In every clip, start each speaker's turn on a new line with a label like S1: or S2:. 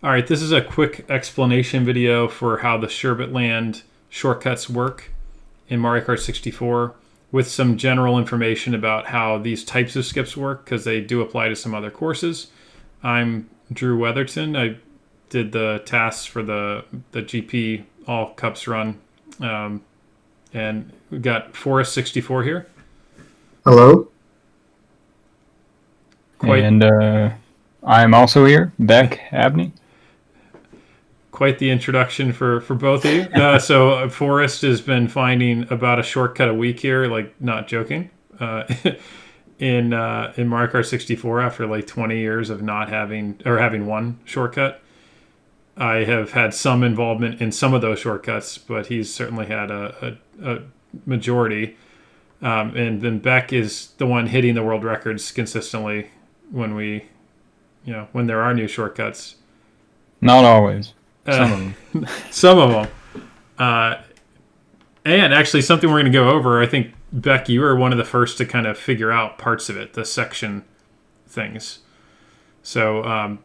S1: All right, this is a quick explanation video for how the Sherbet Land shortcuts work in Mario Kart 64 with some general information about how these types of skips work because they do apply to some other courses. I'm Drew Weatherton. I did the tasks for the GP All Cups run. And we've got Forest64 here.
S2: Hello.
S3: And I'm also here, Beck Abney.
S1: Quite the introduction for both of you. So Forrest has been finding about a shortcut a week here, like not joking, in Mario Kart 64 after like 20 years of not having or having one shortcut. I have had some involvement in some of those shortcuts, but he's certainly had a majority. And then Beck is the one hitting the world records consistently when there are new shortcuts.
S3: Not always. Some of them.
S1: Some of them. And actually, something we're going to go over, I think, Beck, you were one of the first to kind of figure out parts of it, the section things. So, all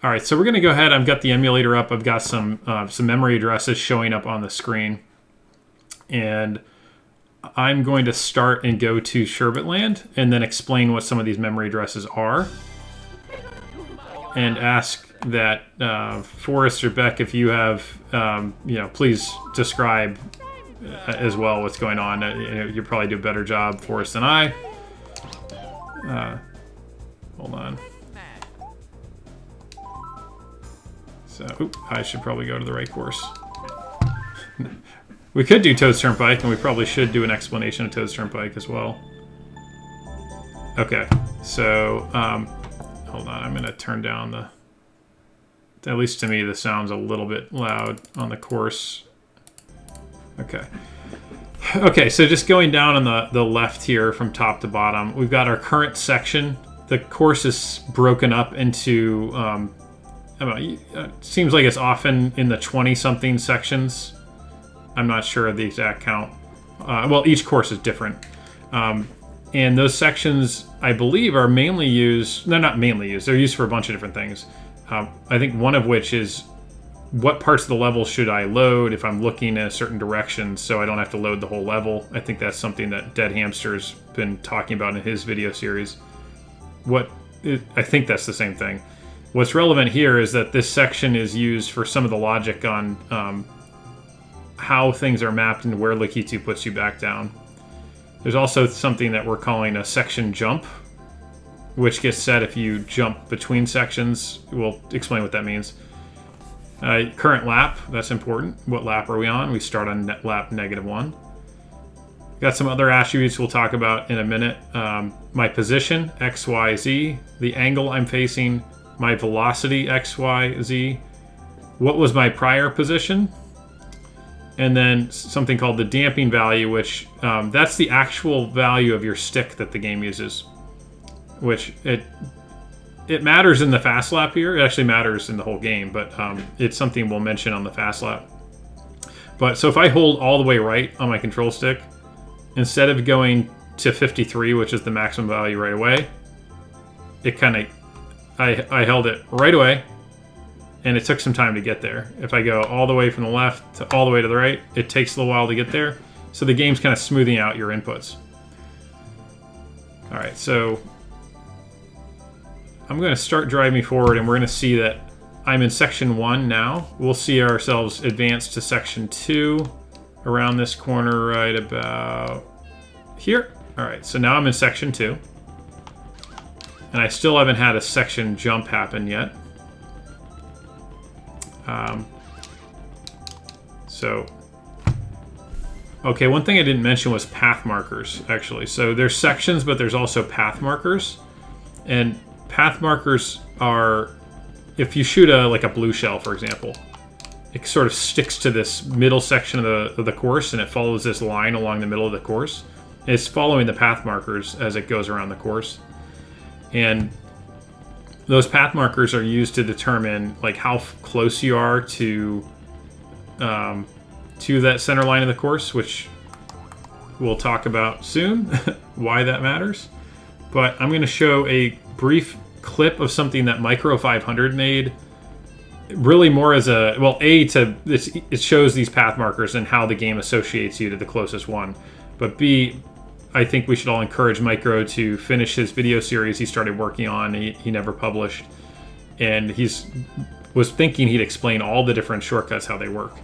S1: right, so we're going to go ahead. I've got the emulator up. I've got some memory addresses showing up on the screen. And I'm going to start and go to Sherbet Land and then explain what some of these memory addresses are. And ask that Forrest or Beck, if you have, please describe as well what's going on. You probably do a better job, Forrest, than I. Hold on. So, I should probably go to the right course. We could do Toad's Turnpike, and we probably should do an explanation of Toad's Turnpike as well. Okay, so, hold on, I'm going to turn down at least to me, the sound's a little bit loud on the course. Okay. Okay, so just going down on the left here from top to bottom, we've got our current section. The course is broken up into, it seems like it's often in the 20-something sections. I'm not sure of the exact count. Well, each course is different. And those sections, I believe, are mainly used... They're not mainly used. They're used for a bunch of different things. I think one of which is what parts of the level should I load if I'm looking in a certain direction so I don't have to load the whole level. I think that's something that Dead Hamster's been talking about in his video series. I think that's the same thing. What's relevant here is that this section is used for some of the logic on how things are mapped and where Lakitu puts you back down. There's also something that we're calling a section jump, which gets set if you jump between sections. We'll explain what that means. Current lap, that's important. What lap are we on? We start on lap -1. Got some other attributes we'll talk about in a minute. My position, X, Y, Z. The angle I'm facing. My velocity, X, Y, Z. What was my prior position? And then something called the damping value, which that's the actual value of your stick that the game uses. Which it matters in the fast lap here. It actually matters in the whole game, but it's something we'll mention on the fast lap. But so if I hold all the way right on my control stick, instead of going to 53, which is the maximum value right away, it kind of I held it right away. And it took some time to get there. If I go all the way from the left to all the way to the right, it takes a little while to get there. So the game's kind of smoothing out your inputs. All right, so I'm going to start Drive Me Forward, and we're going to see that I'm in Section 1 now. We'll see ourselves advance to Section 2 around this corner right about here. All right, so now I'm in Section 2. And I still haven't had a section jump happen yet. Okay, one thing I didn't mention was path markers, actually. So there's sections, but there's also path markers. And path markers are, if you shoot like a blue shell, for example, it sort of sticks to this middle section of the course, and it follows this line along the middle of the course. And it's following the path markers as it goes around the course. And those path markers are used to determine like how close you are to that center line of the course, which we'll talk about soon, why that matters. But I'm going to show a brief clip of something that Micro 500 made really more as a, well, it shows these path markers and how the game associates you to the closest one. But B, I think we should all encourage Micro to finish his video series he started working on. He never published. And was thinking he'd explain all the different shortcuts, how they work.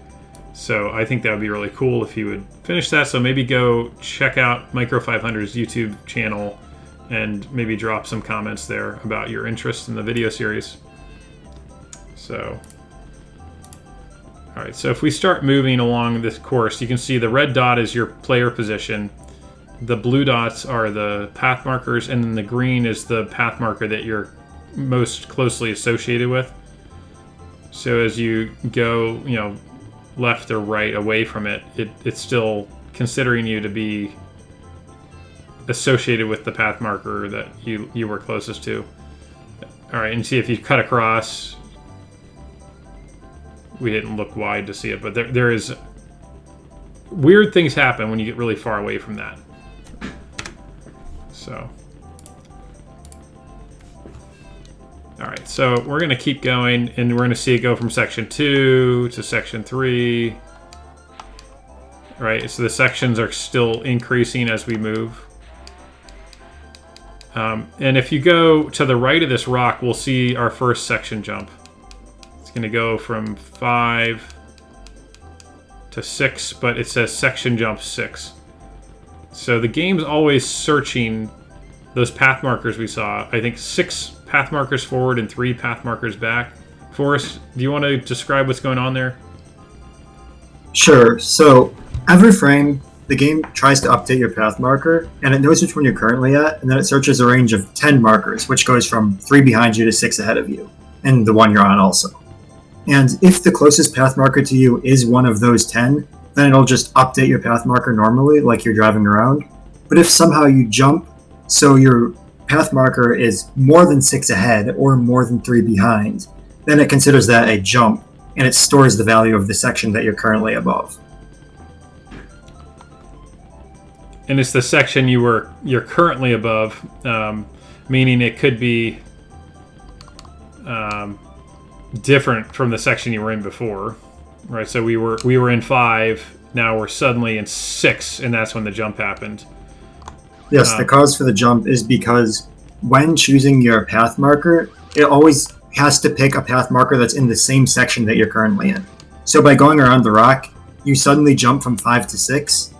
S1: So I think that would be really cool if he would finish that. So maybe go check out Micro 500's YouTube channel and maybe drop some comments there about your interest in the video series. So, all right, so if we start moving along this course, you can see the red dot is your player position. The blue dots are the path markers, and then the green is the path marker that you're most closely associated with. So as you go, left or right away from it, it's still considering you to be associated with the path marker that you were closest to. All right, and see if you cut across. We didn't look wide to see it, but there is weird things happen when you get really far away from that. So, all right, so we're going to keep going, and we're going to see it go from section 2 to section 3. All right, so the sections are still increasing as we move. And if you go to the right of this rock, we'll see our first section jump. It's going to go from 5 to 6, but it says section jump 6. So the game's always searching those path markers we saw. I think 6 path markers forward and 3 path markers back. Forrest, do you want to describe what's going on there?
S2: Sure. So every frame, the game tries to update your path marker, and it knows which one you're currently at, and then it searches a range of 10 markers, which goes from 3 behind you to 6 ahead of you, and the one you're on also. And if the closest path marker to you is one of those 10, then it'll just update your path marker normally, like you're driving around. But if somehow you jump, so your path marker is more than 6 ahead or more than 3 behind, then it considers that a jump, and it stores the value of the section that you're currently above.
S1: And it's the section you're currently above, meaning it could be different from the section you were in before, right? So we were in 5, now we're suddenly in 6, and that's when the jump happened.
S2: Yes, the cause for the jump is because when choosing your path marker, it always has to pick a path marker that's in the same section that you're currently in. So by going around the rock, you suddenly jump from 5 to 6,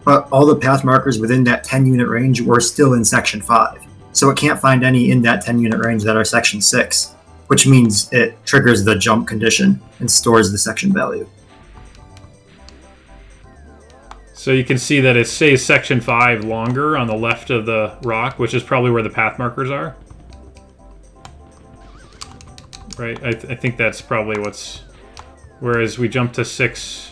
S2: but all the path markers within that 10-unit range were still in section 5. So it can't find any in that 10-unit range that are section 6, which means it triggers the jump condition and stores the section value.
S1: So you can see that it says section 5 longer on the left of the rock, which is probably where the path markers are. Right, I think that's probably what's... Whereas we jump to 6...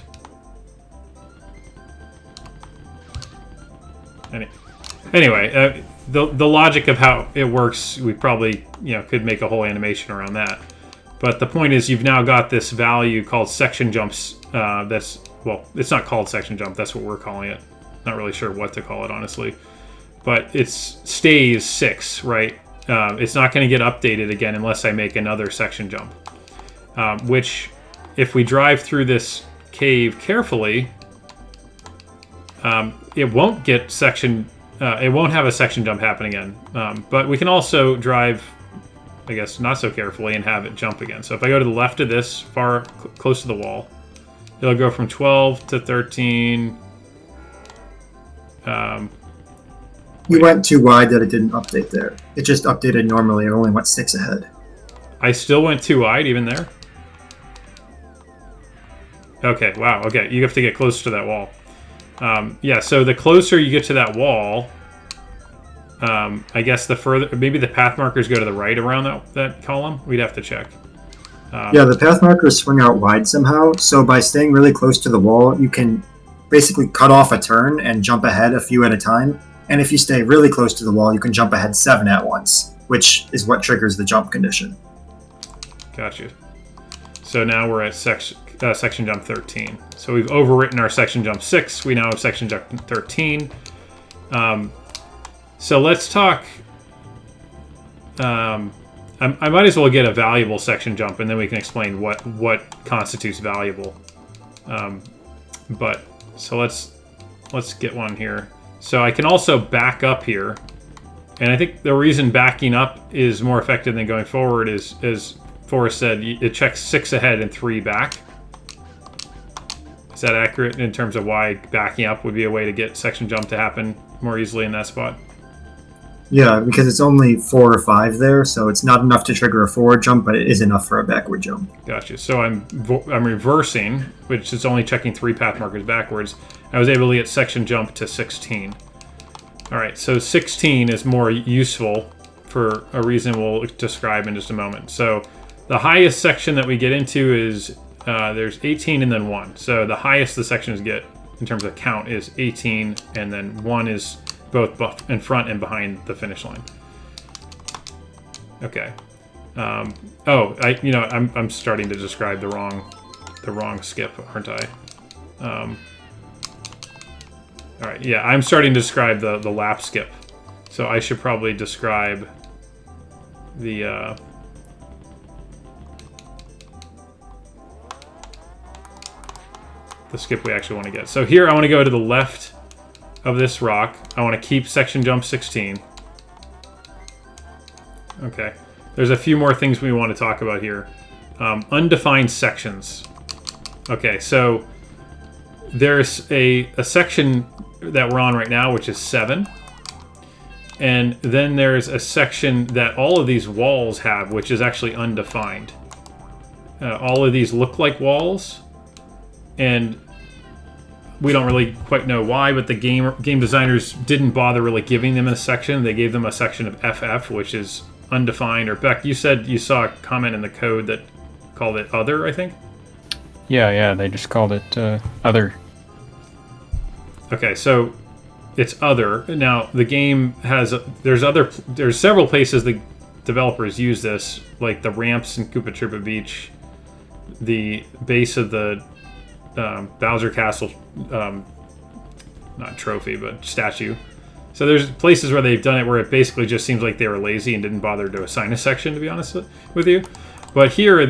S1: Anyway, the logic of how it works, we probably could make a whole animation around that. But the point is, you've now got this value called section jumps. Well, it's not called section jump. That's what we're calling it. Not really sure what to call it, honestly. But it stays 6, right? It's not going to get updated again unless I make another section jump. Which, if we drive through this cave carefully, it won't get section. It won't have a section jump happen again. But we can also drive, I guess, not so carefully and have it jump again. So if I go to the left of this, close to the wall, it'll go from 12 to 13.
S2: You went too wide that it didn't update there. It just updated normally. It only went 6 ahead.
S1: I still went too wide even there? Okay, wow. Okay, you have to get close to that wall. Yeah, so the closer you get to that wall, I guess the further... Maybe the path markers go to the right around that column? We'd have to check.
S2: Yeah, the path markers swing out wide somehow, so by staying really close to the wall, you can basically cut off a turn and jump ahead a few at a time. And if you stay really close to the wall, you can jump ahead 7 at once, which is what triggers the jump condition.
S1: Gotcha. So now we're at section jump 13. So we've overwritten our section jump 6. We now have section jump 13. So let's talk I might as well get a valuable section jump, and then we can explain what constitutes valuable. But so let's get one here. So I can also back up here, and I think the reason backing up is more effective than going forward is, as Forrest said, it checks 6 ahead and 3 back. Is that accurate in terms of why backing up would be a way to get section jump to happen more easily in that spot?
S2: Yeah, because it's only 4 or 5 there, so it's not enough to trigger a forward jump, but it is enough for a backward jump.
S1: Gotcha. So I'm reversing, which is only checking 3 path markers backwards. I was able to get section jump to 16. All right, so 16 is more useful for a reason we'll describe in just a moment. So the highest section that we get into is there's 18 and then 1. So the highest the sections get in terms of count is 18, and then 1 is both in front and behind the finish line. Okay. I'm starting to describe the wrong skip, aren't I? All right. Yeah, I'm starting to describe the lap skip. So I should probably describe the skip we actually want to get. So here I want to go to the left of this rock. I want to keep section jump 16. Okay. There's a few more things we want to talk about here. Undefined sections. Okay, so there's a section that we're on right now, which is 7. And then there's a section that all of these walls have, which is actually undefined. All of these look like walls, and we don't really quite know why, but the game designers didn't bother really giving them a section. They gave them a section of FF, which is undefined. Or Beck, you said you saw a comment in the code that called it other, I think?
S3: Yeah, they just called it other.
S1: Okay, so it's other. Now, the game has... There's several places the developers use this, like the ramps in Koopa Troopa Beach, the base of the Bowser Castle, not trophy, but statue. So there's places where they've done it where it basically just seems like they were lazy and didn't bother to assign a section, to be honest with you. But here,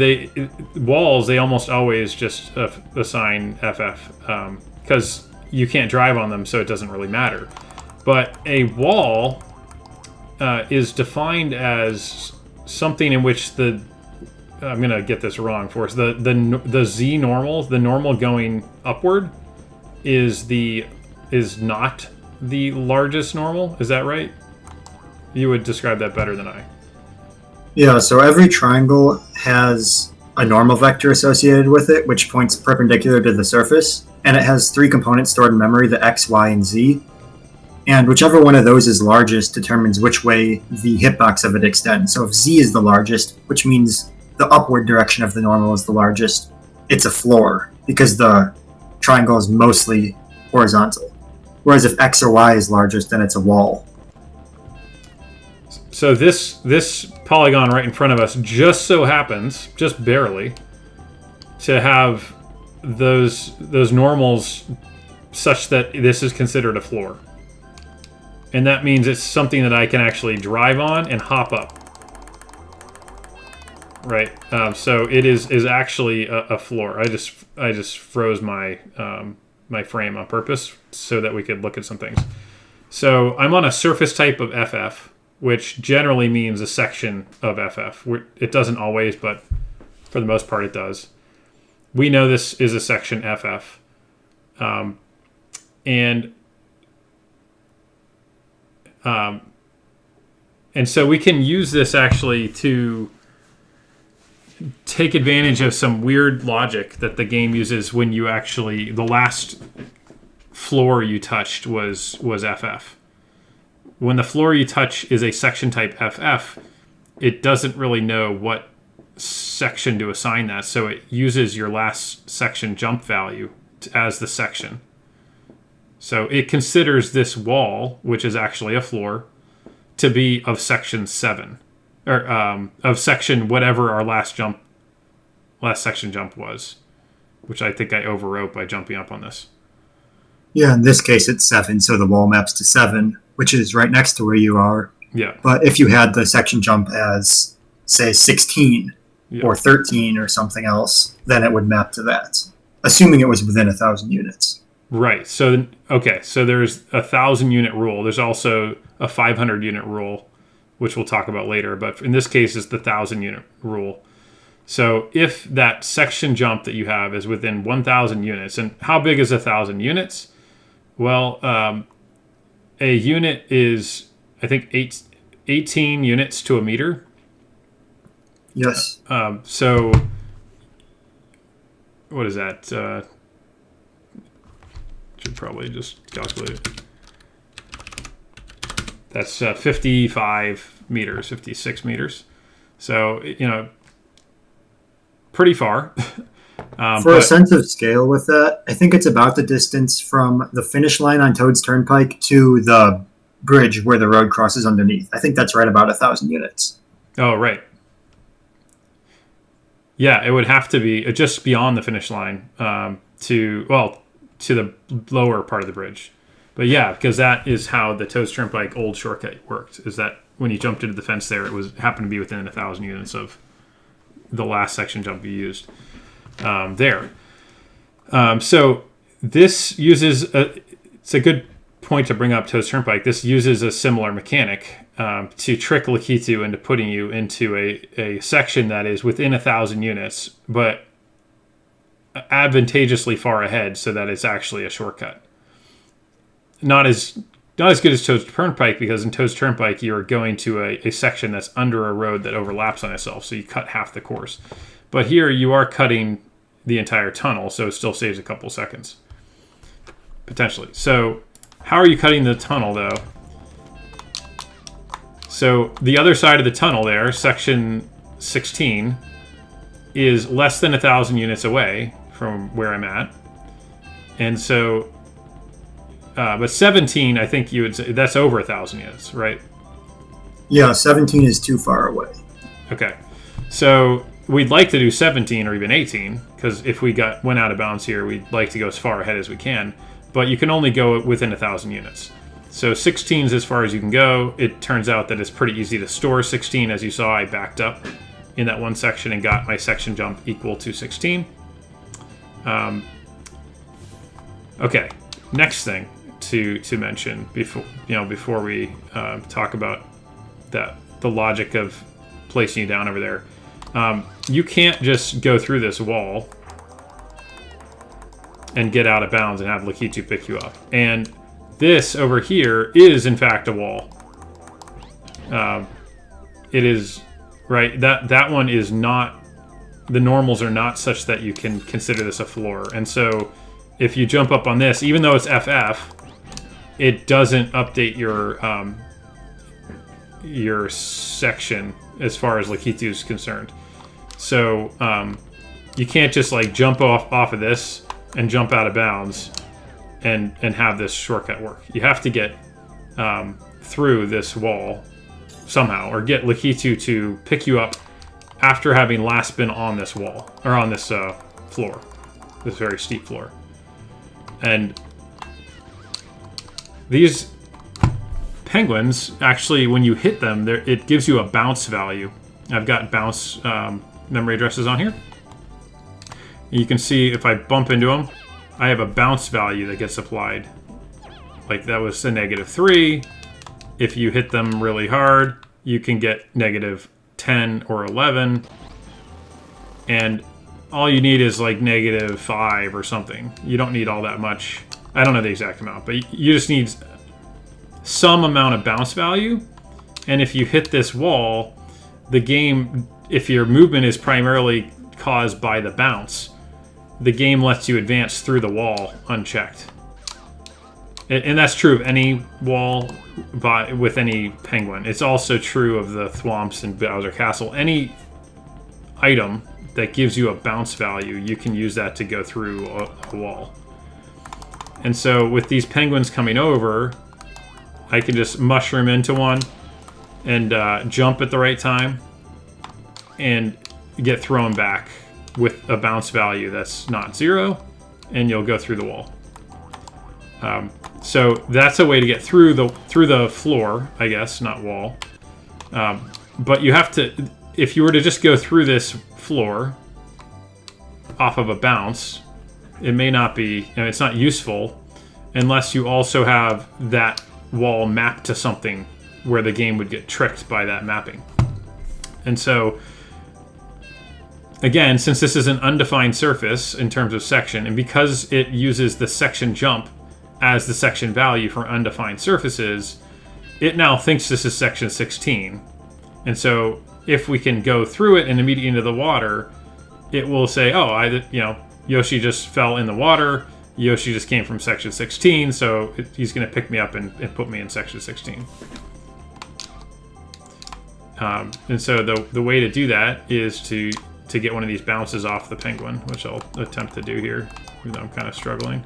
S1: walls, they almost always just assign FF, because you can't drive on them, so it doesn't really matter. But a wall is defined as something in which I'm going to get this wrong for us. The Z normal, the normal going upward, is not the largest normal. Is that right? You would describe that better than I.
S2: Yeah, so every triangle has a normal vector associated with it, which points perpendicular to the surface, and it has 3 components stored in memory, the X, Y, and Z. And whichever one of those is largest determines which way the hitbox of it extends. So if Z is the largest, which means the upward direction of the normal is the largest, it's a floor, because the triangle is mostly horizontal. Whereas if X or Y is largest, then it's a wall.
S1: So this polygon right in front of us just so happens, just barely, to have those normals such that this is considered a floor. And that means it's something that I can actually drive on and hop up. Right, so it is actually a floor. I just froze my my frame on purpose so that we could look at some things. So I'm on a surface type of FF, which generally means a section of FF. It doesn't always, but for the most part it does. We know this is a section FF, and so we can use this actually to take advantage of some weird logic that the game uses when you actually... The last floor you touched was FF. When the floor you touch is a section type FF, it doesn't really know what section to assign that, so it uses your last section jump value as the section. So it considers this wall, which is actually a floor, to be of section 7. Or of section whatever our last section jump was, which I think I overwrote by jumping up on this.
S2: Yeah, in this case it's 7, so the wall maps to 7, which is right next to where you are.
S1: Yeah.
S2: But if you had the section jump as say 16
S1: Yeah.
S2: or 13 or something else, then it would map to that, assuming it was within 1,000 units.
S1: Right. So, okay. So there's a 1,000 unit rule. There's also a 500 unit rule, which we'll talk about later. But in this case, it's the 1,000 unit rule. So if that section jump that you have is within 1,000 units, and how big is 1,000 units? Well, a unit is, I think, 18 units to a meter.
S2: Yes.
S1: So what is that? Should probably just calculate it. That's 55 meters, 56 meters. So, pretty far.
S2: For a sense of scale with that, I think it's about the distance from the finish line on Toad's Turnpike to the bridge where the road crosses underneath. I think that's right about 1,000 units.
S1: Oh, right. Yeah, it would have to be just beyond the finish line to the lower part of the bridge. But yeah, because that is how the Toad's Turnpike old shortcut worked, is that when you jumped into the fence there, it happened to be within 1,000 units of the last section jump you used there. So this uses, it's a good point to bring up Toad's Turnpike. This uses a similar mechanic to trick Lakitu into putting you into a section that is within 1,000 units, but advantageously far ahead so that it's actually a shortcut. Not as good as Toad's Turnpike, because in Toad's Turnpike you're going to a section that's under a road that overlaps on itself, so you cut half the course. But here you are cutting the entire tunnel, so it still saves a couple seconds, potentially. So how are you cutting the tunnel, though? So the other side of the tunnel there, section 16, is less than 1,000 units away from where I'm at. And so, but 17, I think you would say, that's over 1,000 units, right?
S2: Yeah, 17 is too far away.
S1: Okay. So we'd like to do 17 or even 18, because if we went out of bounds here, we'd like to go as far ahead as we can. But you can only go within 1,000 units. So 16 is as far as you can go. It turns out that it's pretty easy to store 16. As you saw, I backed up in that one section and got my section jump equal to 16. Okay, next thing to mention before we talk about the logic of placing you down over there. You can't just go through this wall and get out of bounds and have Lakitu pick you up. And this over here is in fact a wall. It is, right? That one is not, the normals are not such that you can consider this a floor. And so if you jump up on this, even though it's FF, it doesn't update your section as far as Lakitu is concerned. So you can't just like jump off of this and jump out of bounds and have this shortcut work. You have to get through this wall somehow, or get Lakitu to pick you up after having last been on this wall, or on this floor, this very steep floor. And these penguins, actually, when you hit them, it gives you a bounce value. I've got bounce memory addresses on here. And you can see if I bump into them, I have a bounce value that gets applied. Like that was a -3. If you hit them really hard, you can get -10 or 11. And all you need is like -5 or something. You don't need all that much. I don't know the exact amount, but you just need some amount of bounce value. And if you hit this wall, the game, if your movement is primarily caused by the bounce, the game lets you advance through the wall unchecked. And that's true of any wall with any penguin. It's also true of the Thwomps and Bowser Castle. Any item that gives you a bounce value, you can use that to go through a wall. And so with these penguins coming over, I can just mushroom into one and jump at the right time and get thrown back with a bounce value that's not 0, and you'll go through the wall. So that's a way to get through the floor, I guess, not wall. But you have to, if you were to just go through this floor off of a bounce, it may not be, and it's not useful unless you also have that wall mapped to something where the game would get tricked by that mapping. And so, again, since this is an undefined surface in terms of section, and because it uses the section jump as the section value for undefined surfaces, it now thinks this is section 16. And so if we can go through it and immediately into the water, it will say, oh, Yoshi just fell in the water. Yoshi just came from section 16, so he's going to pick me up and put me in section 16. And so the way to do that is to get one of these bounces off the penguin, which I'll attempt to do here, even though I'm kind of struggling.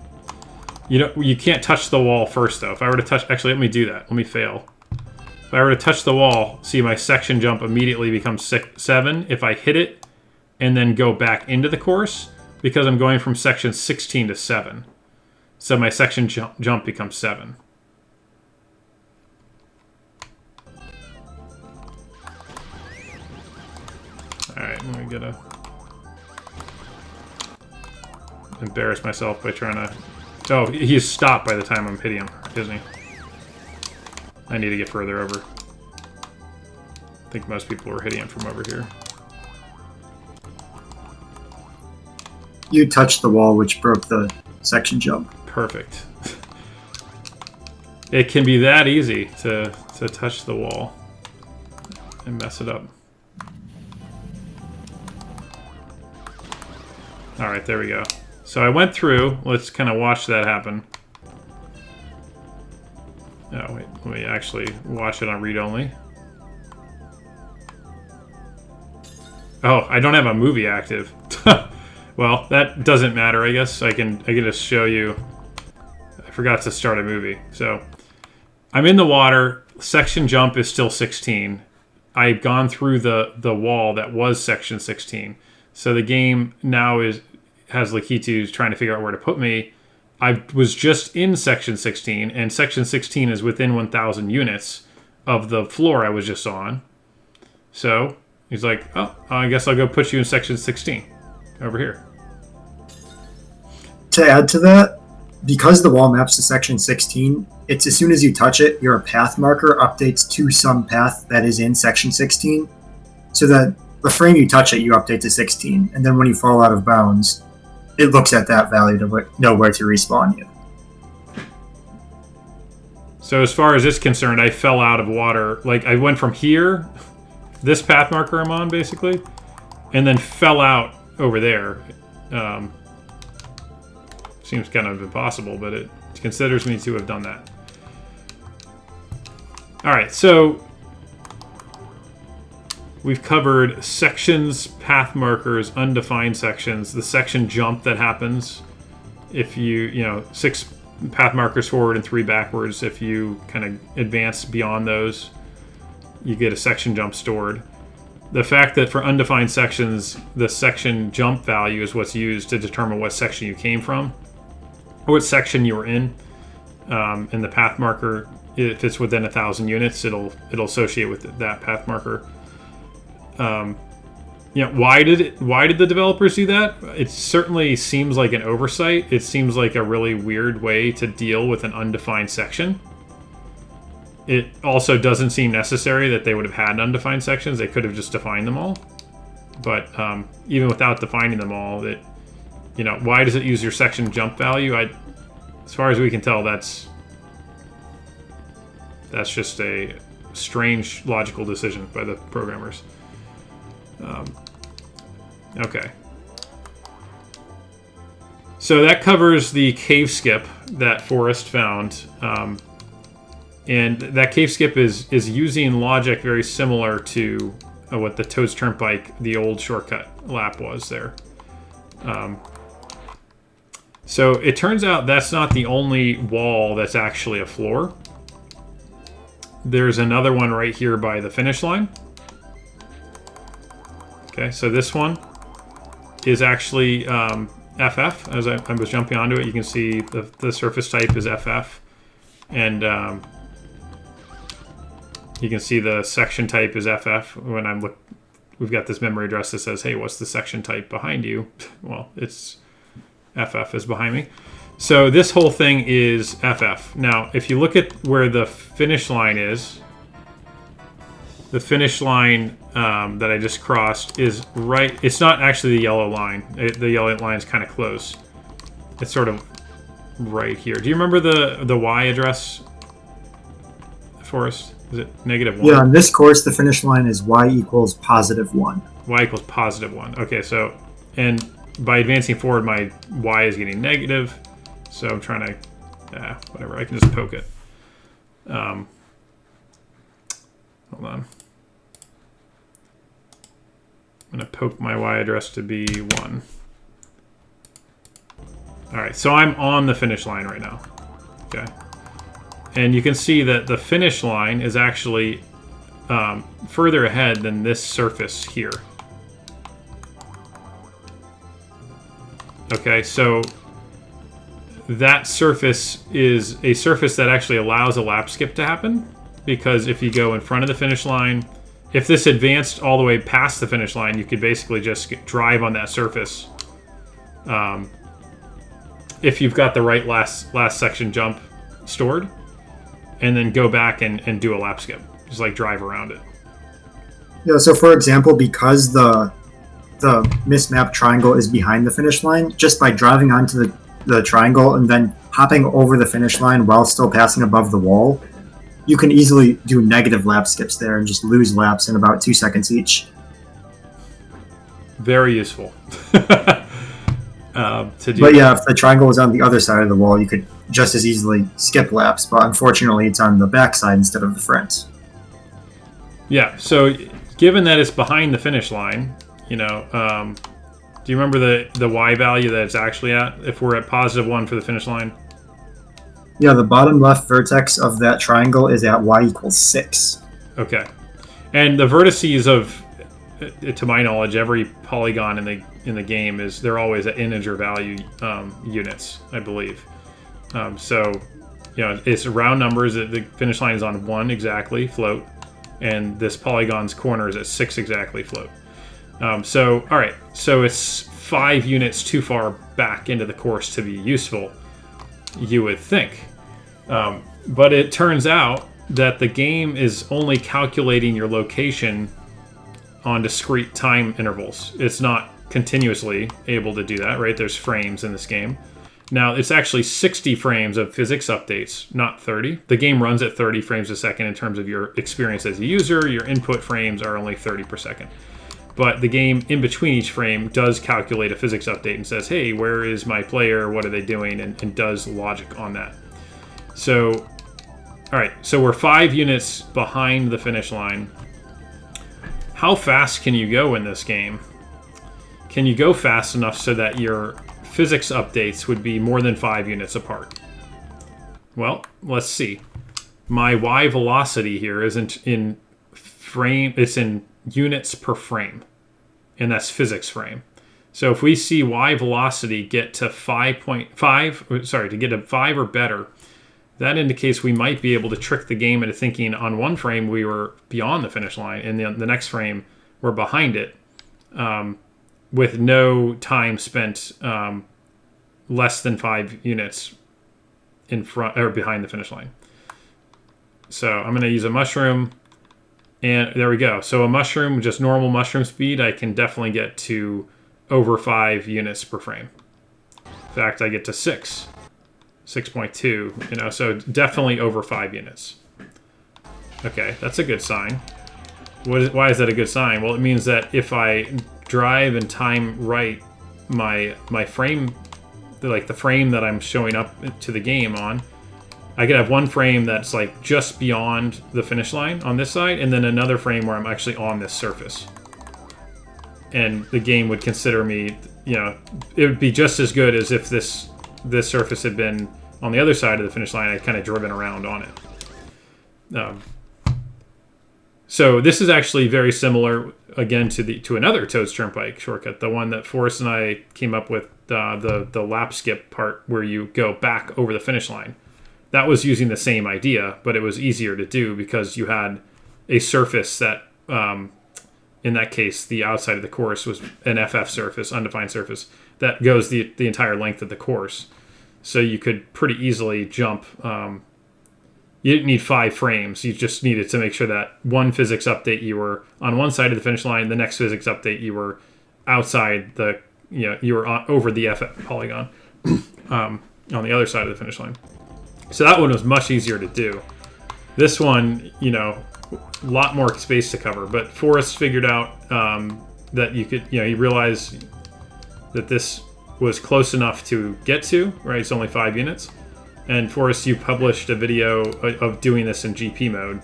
S1: You can't touch the wall first, though. If I were to touch... Actually, let me do that. Let me fail. If I were to touch the wall, see my section jump immediately becomes 7 if I hit it and then go back into the course, because I'm going from section 16 to 7. So my section jump becomes 7. Alright, I'm going to embarrass myself by trying to... Oh, he's stopped by the time I'm hitting him, isn't he? I need to get further over. I think most people were hitting him from over here.
S2: You touched the wall, which broke the section jump.
S1: Perfect. It can be that easy to touch the wall and mess it up. Alright, there we go. So I went through. Let's kind of watch that happen. Oh, wait. Let me actually watch it on read-only. Oh, I don't have a movie active. Well, that doesn't matter, I guess. I can just show you. I forgot to start a movie. So I'm in the water. Section jump is still 16. I've gone through the wall that was section 16. So the game now has Lakitu trying to figure out where to put me. I was just in section 16, and section 16 is within 1,000 units of the floor I was just on. So he's like, oh, I guess I'll go put you in section 16 over here.
S2: To add to that, because the wall maps to section 16, it's as soon as you touch it, your path marker updates to some path that is in section 16, so that the frame you touch it, you update to 16, and then when you fall out of bounds, it looks at that value to know where to respawn you.
S1: So as far as this is concerned, I fell out of water. Like, I went from here, this path marker I'm on, basically, and then fell out over there. Seems kind of impossible, but it considers me to have done that. Alright, so we've covered sections, path markers, undefined sections, the section jump that happens if you 6 path markers forward and 3 backwards. If you kind of advance beyond those, you get a section jump stored. The fact that for undefined sections, the section jump value is what's used to determine what section you came from, or what section you were in. And the path marker, if it's within 1,000 units, it'll associate with that path marker. Why did the developers do that? It certainly seems like an oversight. It seems like a really weird way to deal with an undefined section. It also doesn't seem necessary that they would have had undefined sections. They could have just defined them all. But even without defining them all, why does it use your section jump value? As far as we can tell, that's just a strange logical decision by the programmers. Okay. So that covers the cave skip that Forrest found. And that cave skip is using logic very similar to what the Toad's Turnpike, the old shortcut lap, was there. So it turns out that's not the only wall that's actually a floor. There's another one right here by the finish line. Okay, so this one is actually FF. As I was jumping onto it, you can see the surface type is FF. And you can see the section type is FF when I'm we've got this memory address that says, hey, what's the section type behind you? Well, it's FF is behind me. So this whole thing is FF. Now, if you look at where the finish line is, the finish line that I just crossed is right. It's not actually the yellow line. The yellow line is kind of close. It's sort of right here. Do you remember the Y address, Forrest? Is it -1?
S2: Yeah, on this course, the finish line is y equals +1.
S1: Y equals +1. Okay, so, and by advancing forward, my Y is getting negative. So I'm trying to, whatever, I can just poke it. Hold on. I'm going to poke my Y address to be 1. All right, so I'm on the finish line right now. Okay. And you can see that the finish line is actually further ahead than this surface here. Okay, so that surface is a surface that actually allows a lap skip to happen, because if you go in front of the finish line, if this advanced all the way past the finish line, you could basically just drive on that surface. If you've got the right last section jump stored, and then go back and do a lap skip, just like drive around it.
S2: Yeah, so for example, because the mismapped triangle is behind the finish line, just by driving onto the triangle and then hopping over the finish line while still passing above the wall, you can easily do negative lap skips there and just lose laps in about 2 seconds each.
S1: Very useful. To do.
S2: But yeah, if the triangle was on the other side of the wall, you could just as easily skip laps, but unfortunately it's on the back side instead of the front.
S1: Yeah, so given that it's behind the finish line, you know, do you remember the Y value that it's actually at if we're at +1 for the finish line?
S2: Yeah, the bottom left vertex of that triangle is at y equals 6.
S1: Okay. And the vertices of, to my knowledge, every polygon in the game they're always at integer value units, I believe. So, you know, it's round numbers. The finish line is on 1 exactly float, and this polygon's corner is at 6 exactly float. So, all right. So it's 5 units too far back into the course to be useful, you would think. But it turns out that the game is only calculating your location on discrete time intervals. It's not continuously able to do that, right? There's frames in this game. Now, it's actually 60 frames of physics updates, not 30. The game runs at 30 frames a second in terms of your experience as a user. Your input frames are only 30 per second. But the game, in between each frame, does calculate a physics update and says, hey, where is my player? What are they doing? And does logic on that. So, all right, so we're 5 units behind the finish line. How fast can you go in this game? Can you go fast enough so that your physics updates would be more than 5 units apart? Well, let's see. My Y velocity here isn't in frame, it's in units per frame, and that's physics frame. So if we see Y velocity get to 5.5, sorry, to get a 5 or better, that indicates we might be able to trick the game into thinking on one frame we were beyond the finish line, and the next frame we're behind it, with no time spent less than 5 units in front or behind the finish line. So I'm going to use a mushroom, and there we go. So a mushroom, just normal mushroom speed, I can definitely get to over 5 units per frame. In fact, I get to 6.2, you know, so definitely over 5 units. Okay, that's a good sign. Why is that a good sign? Well, it means that if I drive and time right my frame, like the frame that I'm showing up to the game on, I could have one frame that's like just beyond the finish line on this side, and then another frame where I'm actually on this surface. And the game would consider me, you know, it would be just as good as if this surface had been on the other side of the finish line. I'd kind of driven around on it. So this is actually very similar, again, to another Toad's Turnpike shortcut, the one that Forrest and I came up with, the lap skip part where you go back over the finish line. That was using the same idea, but it was easier to do because you had a surface that in that case, the outside of the course was an FF surface, undefined surface, that goes the entire length of the course. So you could pretty easily jump. You didn't need 5 frames. You just needed to make sure that one physics update you were on one side of the finish line, the next physics update you were outside the, you were over the FF polygon on the other side of the finish line. So that one was much easier to do. This one, a lot more space to cover. But Forrest figured out that you could, he realized that this was close enough to get to, right? It's only 5 units. And Forrest, you published a video of doing this in GP mode,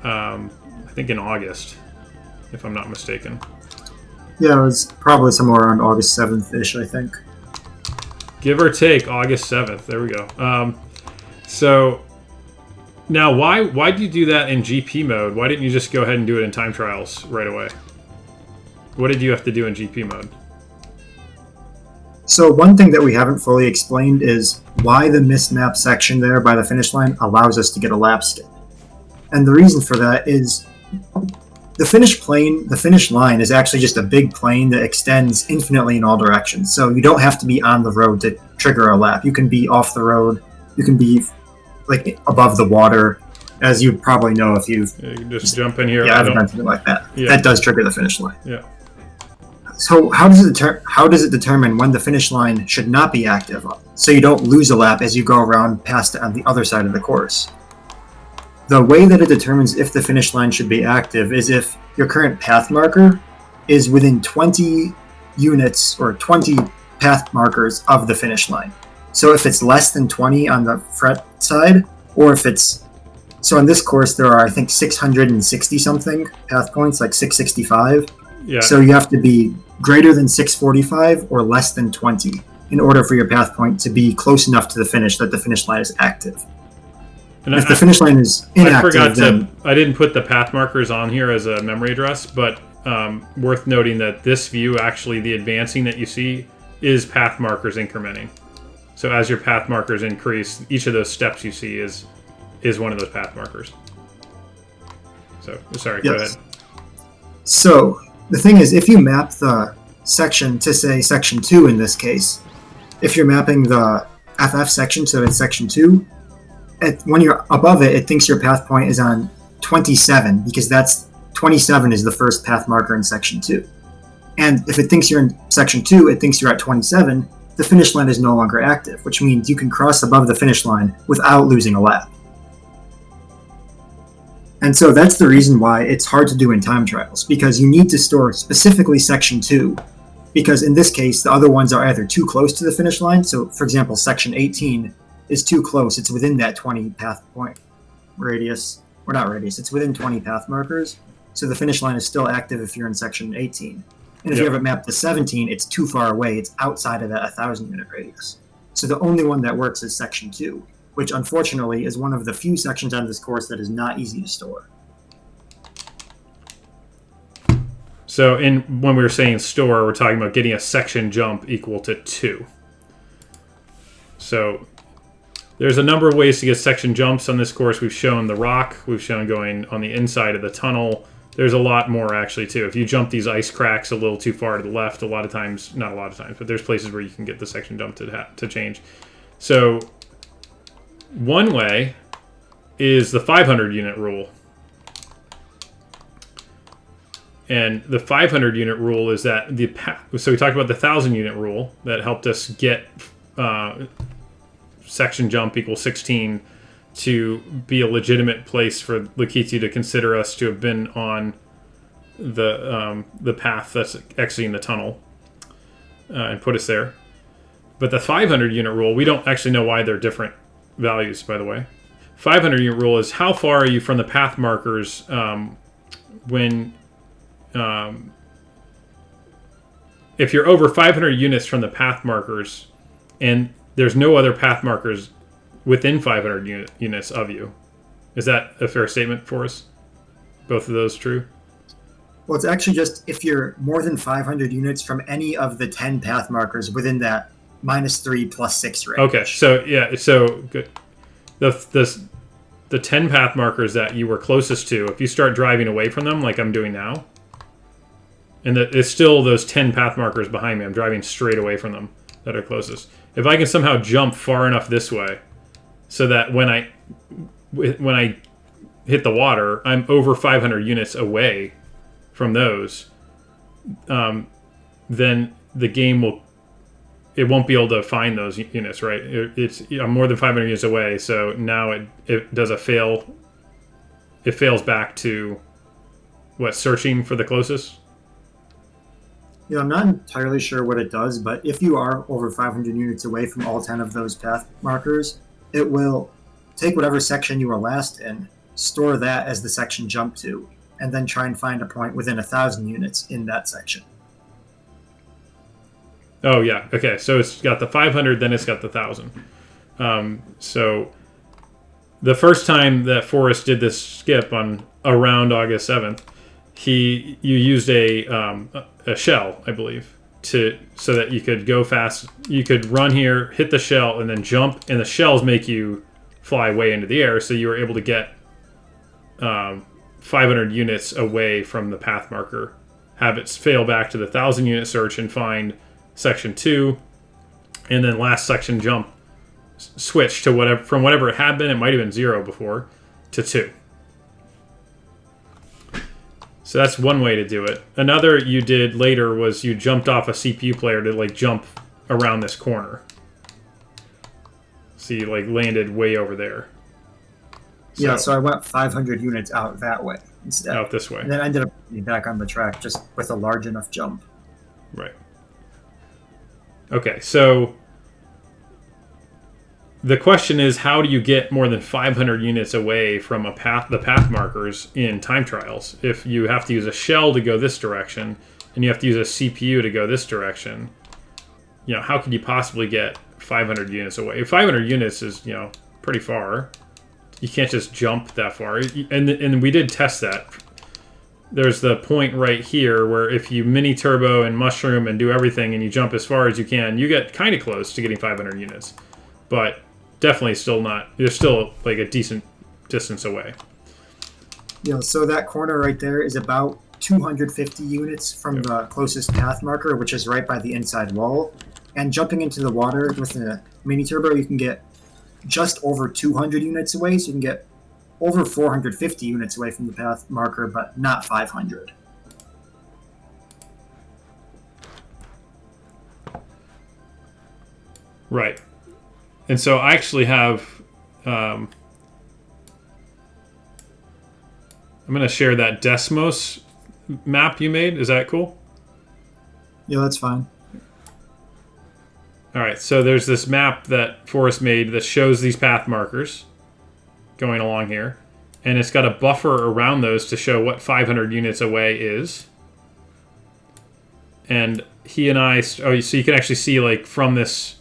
S1: I think in August, if I'm not mistaken.
S2: Yeah, it was probably somewhere around August 7th-ish, I think.
S1: Give or take August 7th. There we go. So now why do you do that in GP mode? Why didn't you just go ahead and do it in time trials right away? What did you have to do in GP mode?
S2: So one thing that we haven't fully explained is why the missed map section there by the finish line allows us to get a lap skip. And the reason for that is the finish line is actually just a big plane that extends infinitely in all directions. So you don't have to be on the road to trigger a lap. You can be off the road. You can be like above the water, as you probably know if you've...
S1: Yeah, you can just jump in here.
S2: Yeah, I've done something like that.
S1: Yeah.
S2: That does trigger the finish line.
S1: Yeah.
S2: So how does it determine when the finish line should not be active, so you don't lose a lap as you go around past it on the other side of the course? The way that it determines if the finish line should be active is if your current path marker is within 20 units or 20 path markers of the finish line. So if it's less than 20 on the fret side, or if it's... So on this course there are, I think, 660 something path points, like 665.
S1: Yeah.
S2: So you have to be greater than 645 or less than 20 in order for your path point to be close enough to the finish that the finish line is active. And if the finish line is inactive,
S1: I didn't put the path markers on here as a memory address, but worth noting that this view, actually, the advancing that you see is path markers incrementing. So as your path markers increase, each of those steps you see is one of those path markers. So, sorry, Go ahead.
S2: So the thing is, if you map the section to, say, section 2 in this case, if you're mapping the FF section to section 2, when you're above it, it thinks your path point is on 27, because 27 is the first path marker in section 2. And if it thinks you're in section 2, it thinks you're at 27, the finish line is no longer active, which means you can cross above the finish line without losing a lap. And so that's the reason why it's hard to do in time trials, because you need to store specifically section 2, because in this case, the other ones are either too close to the finish line. So, for example, section 18 is too close. It's within that 20 path point radius, or not radius, it's within 20 path markers. So the finish line is still active if you're in section 18. And if you have it mapped to 17, it's too far away. It's outside of that 1,000 unit radius. So the only one that works is section 2. Which unfortunately is one of the few sections on this course that is not easy to store.
S1: So when we were saying store, we're talking about getting a section jump equal to 2. So there's a number of ways to get section jumps on this course. We've shown the rock. We've shown going on the inside of the tunnel. There's a lot more, actually, too. If you jump these ice cracks a little too far to the left, not a lot of times, but there's places where you can get the section jump to change. So one way is the 500 unit rule. And the 500 unit rule is that so we talked about the 1,000 unit rule that helped us get section jump equals 16 to be a legitimate place for Lakitu to consider us to have been on the path that's exiting the tunnel and put us there. But the 500 unit rule, we don't actually know why they're different values, by the way. 500 unit rule is how far are you from the path markers when if you're over 500 units from the path markers and there's no other path markers within 500 units of you. Is that a fair statement for us? Both of those true?
S2: Well, it's actually just if you're more than 500 units from any of the 10 path markers within that -3 +6 range.
S1: Okay, so yeah, so good. The 10 path markers that you were closest to, if you start driving away from them, like I'm doing now, And that it's still those 10 path markers behind me. I'm driving straight away from them that are closest. If I can somehow jump far enough this way so that when I hit the water, I'm over 500 units away from those, then the game won't be able to find those units, right? I'm more than 500 units away, so now it does a fail. It fails back to searching for the closest.
S2: Yeah, I'm not entirely sure what it does, but if you are over 500 units away from all 10 of those path markers, it will take whatever section you were last in, store that as the section jump to, and then try and find a point within 1,000 units in that section.
S1: Oh, yeah. Okay, so it's got the 500, then it's got the 1,000. So the first time that Forrest did this skip on around August 7th, you used a shell, I believe, so that you could go fast. You could run here, hit the shell, and then jump, and the shells make you fly way into the air, so you were able to get 500 units away from the path marker, have it fail back to the 1,000 unit search and find section 2, and then last section jump switch to whatever it had been. It might have been 0 before, to 2. So that's one way to do it. Another you did later was you jumped off a CPU player to jump around this corner. So you landed way over there.
S2: So I went 500 units out that way instead.
S1: Out this way.
S2: And then I ended up being back on the track just with a large enough jump.
S1: Right. Okay, so the question is, how do you get more than 500 units away from the path markers in time trials? If you have to use a shell to go this direction, and you have to use a CPU to go this direction, how could you possibly get 500 units away? 500 units is, pretty far. You can't just jump that far. And we did test that. There's the point right here where if you mini turbo and mushroom and do everything and you jump as far as you can, you get kind of close to getting 500 units. But definitely still not. You're still a decent distance away.
S2: So that corner right there is about 250 units from the closest path marker, which is right by the inside wall. And jumping into the water with a mini turbo, you can get just over 200 units away, so you can get over 450 units away from the path marker, but not 500.
S1: Right. And so I actually have... I'm going to share that Desmos map you made. Is that cool?
S2: Yeah, that's fine.
S1: All right, so there's this map that Forrest made that shows these path markers going along here. And it's got a buffer around those to show what 500 units away is. And he and I... so you can actually see, from this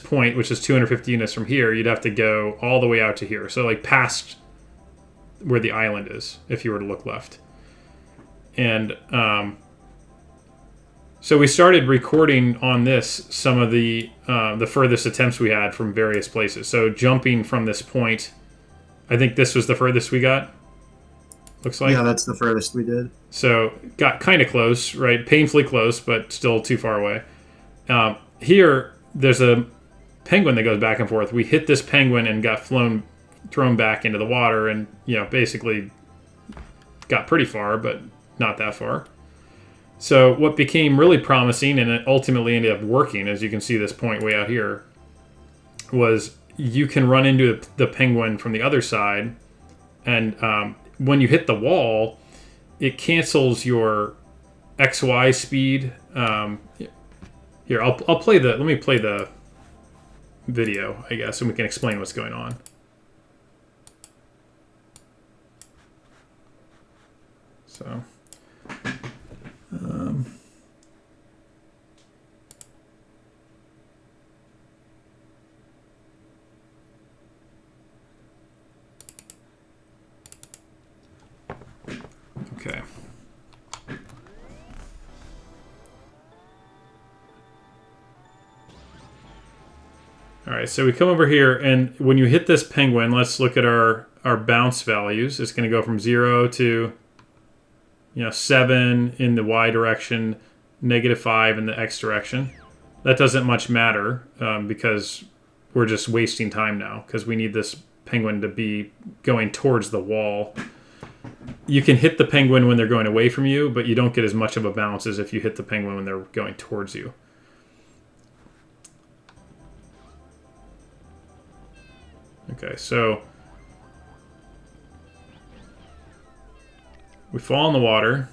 S1: point, which is 250 units from here, you'd have to go all the way out to here. So, past where the island is, if you were to look left. And... so we started recording on this some of the furthest attempts we had from various places. So jumping from this point, I think this was the furthest we got. Looks like.
S2: Yeah, that's the furthest we did.
S1: So got kind of close, right? Painfully close, but still too far away. Here, there's a penguin that goes back and forth. We hit this penguin and got thrown back into the water, and basically got pretty far, but not that far. So what became really promising, and it ultimately ended up working, as you can see this point way out here, was you can run into the penguin from the other side, and when you hit the wall, it cancels your XY speed. Here, I'll play let me play the video, I guess, and we can explain what's going on. So... okay. All right, so we come over here, and when you hit this penguin, let's look at our bounce values. It's going to go from 0 to, 7 in the y direction, -5 in the x direction. That doesn't much matter because we're just wasting time now because we need this penguin to be going towards the wall. You can hit the penguin when they're going away from you, but you don't get as much of a bounce as if you hit the penguin when they're going towards you. Okay, so we fall in the water.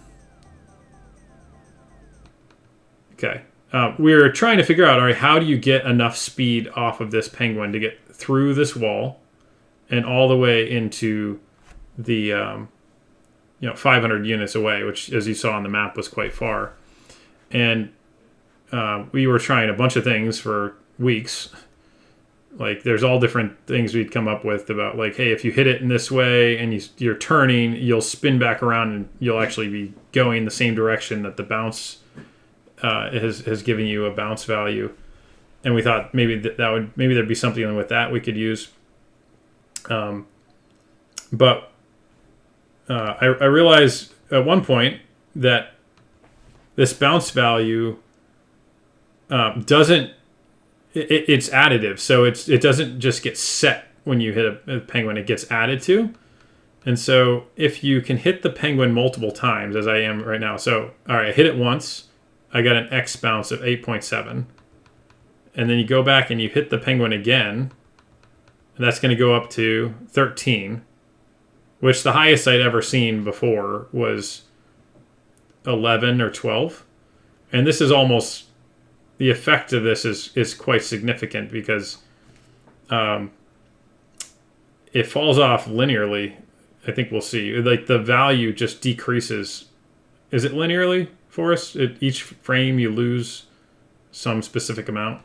S1: Okay. We're trying to figure out, all right, how do you get enough speed off of this penguin to get through this wall and all the way into the 500 units away, which, as you saw on the map, was quite far. And we were trying a bunch of things for weeks. Like, there's all different things we'd come up with about, like, hey, if you hit it in this way and you're turning, you'll spin back around and you'll actually be going the same direction that the bounce has given you a bounce value. And we thought maybe maybe there'd be something with that we could use. But I realized at one point that this bounce value doesn't. It's additive, so it doesn't just get set when you hit a penguin. It gets added to, and so if you can hit the penguin multiple times, as I am right now. So all right, I hit it once. I got an X bounce of 8.7, and then you go back and you hit the penguin again, and that's going to go up to 13. Which the highest I'd ever seen before was 11 or 12. And this is almost, the effect of this is quite significant because it falls off linearly. I think we'll see. Like, the value just decreases. Is it linearly, Forrest? At each frame you lose some specific amount?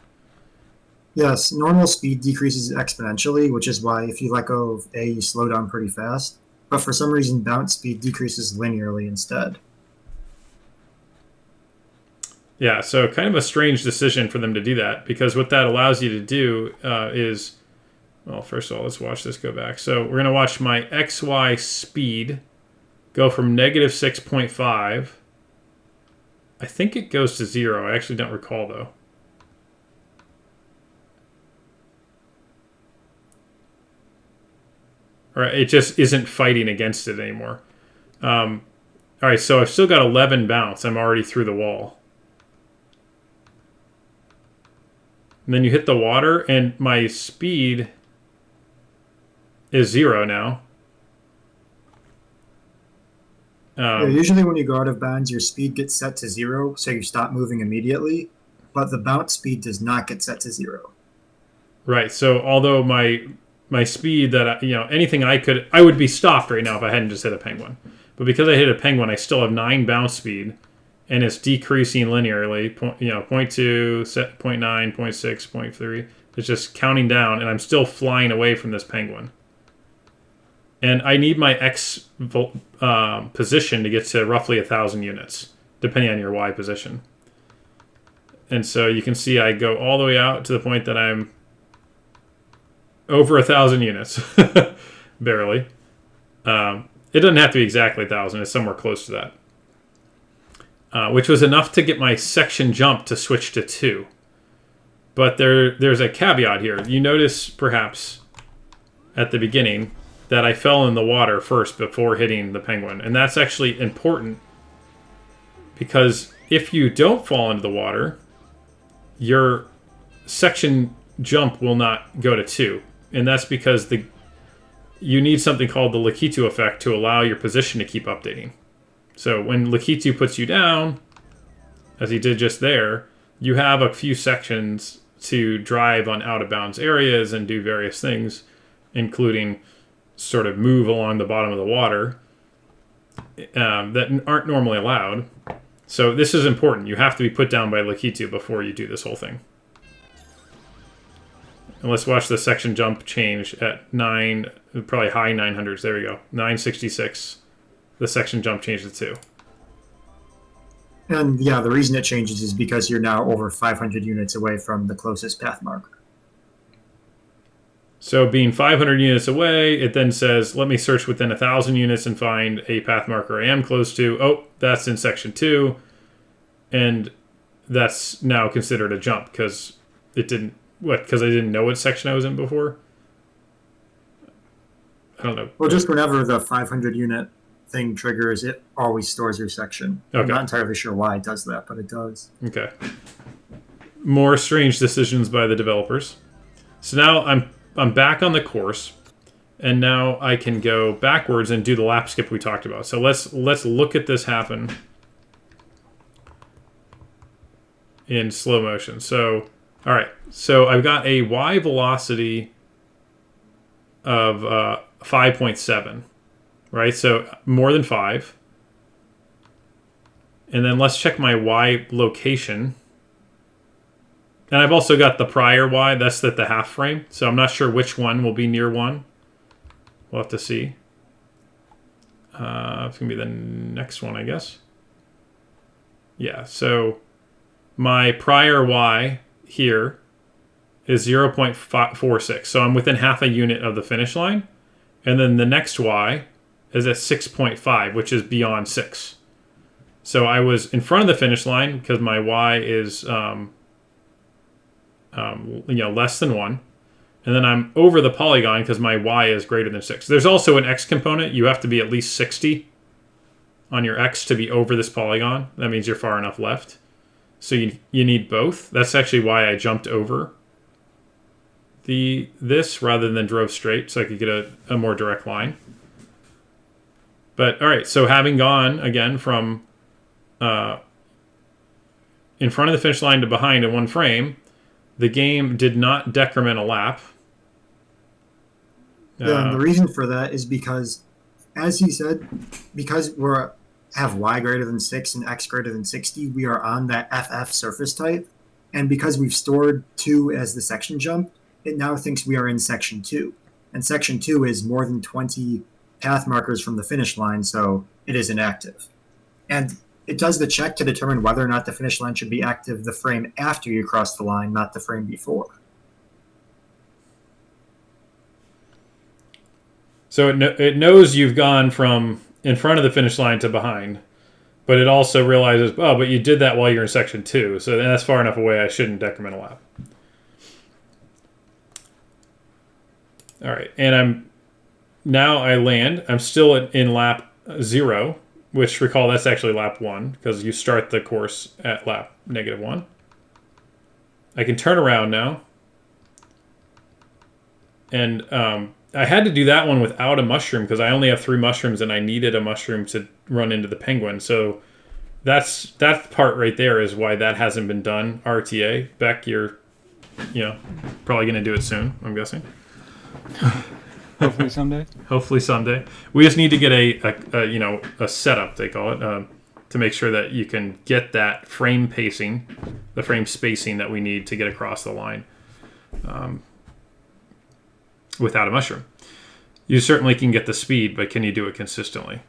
S2: Yes, normal speed decreases exponentially, which is why if you let go of A, you slow down pretty fast. But for some reason, bounce speed decreases linearly instead.
S1: Yeah, so kind of a strange decision for them to do that, because what that allows you to do is, well, first of all, let's watch this go back. So we're going to watch my XY speed go from -6.5. I think it goes to 0. I actually don't recall, though. Or it just isn't fighting against it anymore. All right, so I've still got 11 bounce. I'm already through the wall. And then you hit the water, and my speed is 0 now.
S2: Usually when you go out of bounds, your speed gets set to 0, so you stop moving immediately. But the bounce speed does not get set to 0.
S1: Right, so although my speed that anything I would be stopped right now if I hadn't just hit a penguin. But because I hit a penguin, I still have 9 bounce speed, and it's decreasing linearly. 0.2, 0.9, 0.6, 0.3. It's just counting down, and I'm still flying away from this penguin. And I need my X position to get to roughly 1,000 units, depending on your Y position. And so you can see I go all the way out to the point that I'm over 1,000 units, barely. It doesn't have to be exactly 1,000. It's somewhere close to that, which was enough to get my section jump to switch to 2. But there's a caveat here. You notice, perhaps, at the beginning, that I fell in the water first before hitting the penguin. And that's actually important because if you don't fall into the water, your section jump will not go to 2. And that's because you need something called the Lakitu effect to allow your position to keep updating. So when Lakitu puts you down, as he did just there, you have a few sections to drive on out-of-bounds areas and do various things, including sort of move along the bottom of the water that aren't normally allowed. So this is important. You have to be put down by Lakitu before you do this whole thing. And let's watch the section jump change at 9, probably high 900s. There we go. 966. The section jump changed to 2.
S2: And yeah, the reason it changes is because you're now over 500 units away from the closest path marker.
S1: So being 500 units away, it then says, let me search within 1,000 units and find a path marker I am close to. Oh, that's in section 2. And that's now considered a jump because it didn't... What? Because I didn't know what section I was in before? I don't know.
S2: Well, just whenever the 500 unit thing triggers, it always stores your section.
S1: Okay.
S2: I'm not entirely sure why it does that, but it does.
S1: Okay. More strange decisions by the developers. So now I'm back on the course, and now I can go backwards and do the lap skip we talked about. So let's look at this happen in slow motion. So, all right. So I've got a Y velocity of 5.7, right? So more than 5. And then let's check my Y location. And I've also got the prior Y, that's at the half frame. So I'm not sure which one will be near 1. We'll have to see. It's going to be the next one, I guess. Yeah, so my prior Y here is 0.46. So I'm within half a unit of the finish line. And then the next Y is at 6.5, which is beyond 6. So I was in front of the finish line because my Y is... less than 1. And then I'm over the polygon because my Y is greater than 6. There's also an X component. You have to be at least 60 on your X to be over this polygon. That means you're far enough left. So you need both. That's actually why I jumped over this rather than drove straight so I could get a more direct line. But all right, so having gone again from in front of the finish line to behind in one frame, the game did not decrement a lap.
S2: Yeah, and the reason for that is because, as he said, because we have Y greater than 6 and X greater than 60, we are on that FF surface type. And because we've stored 2 as the section jump, it now thinks we are in section 2. And section 2 is more than 20 path markers from the finish line, so it is inactive. And it does the check to determine whether or not the finish line should be active the frame after you cross the line, not the frame before.
S1: So it knows you've gone from in front of the finish line to behind, but it also realizes, oh, but you did that while you're in section 2, so that's far enough away I shouldn't decrement a lap. All right, and I land. I'm still in lap 0, which recall that's actually lap 1 because you start the course at lap -1. I can turn around now. And I had to do that one without a mushroom because I only have 3 mushrooms and I needed a mushroom to run into the penguin. So that part right there is why that hasn't been done. RTA. Beck, you're probably going to do it soon, I'm guessing.
S3: Hopefully someday.
S1: Hopefully someday. We just need to get a setup, they call it, to make sure that you can get that frame pacing, the frame spacing that we need to get across the line without a mushroom. You certainly can get the speed, but can you do it consistently?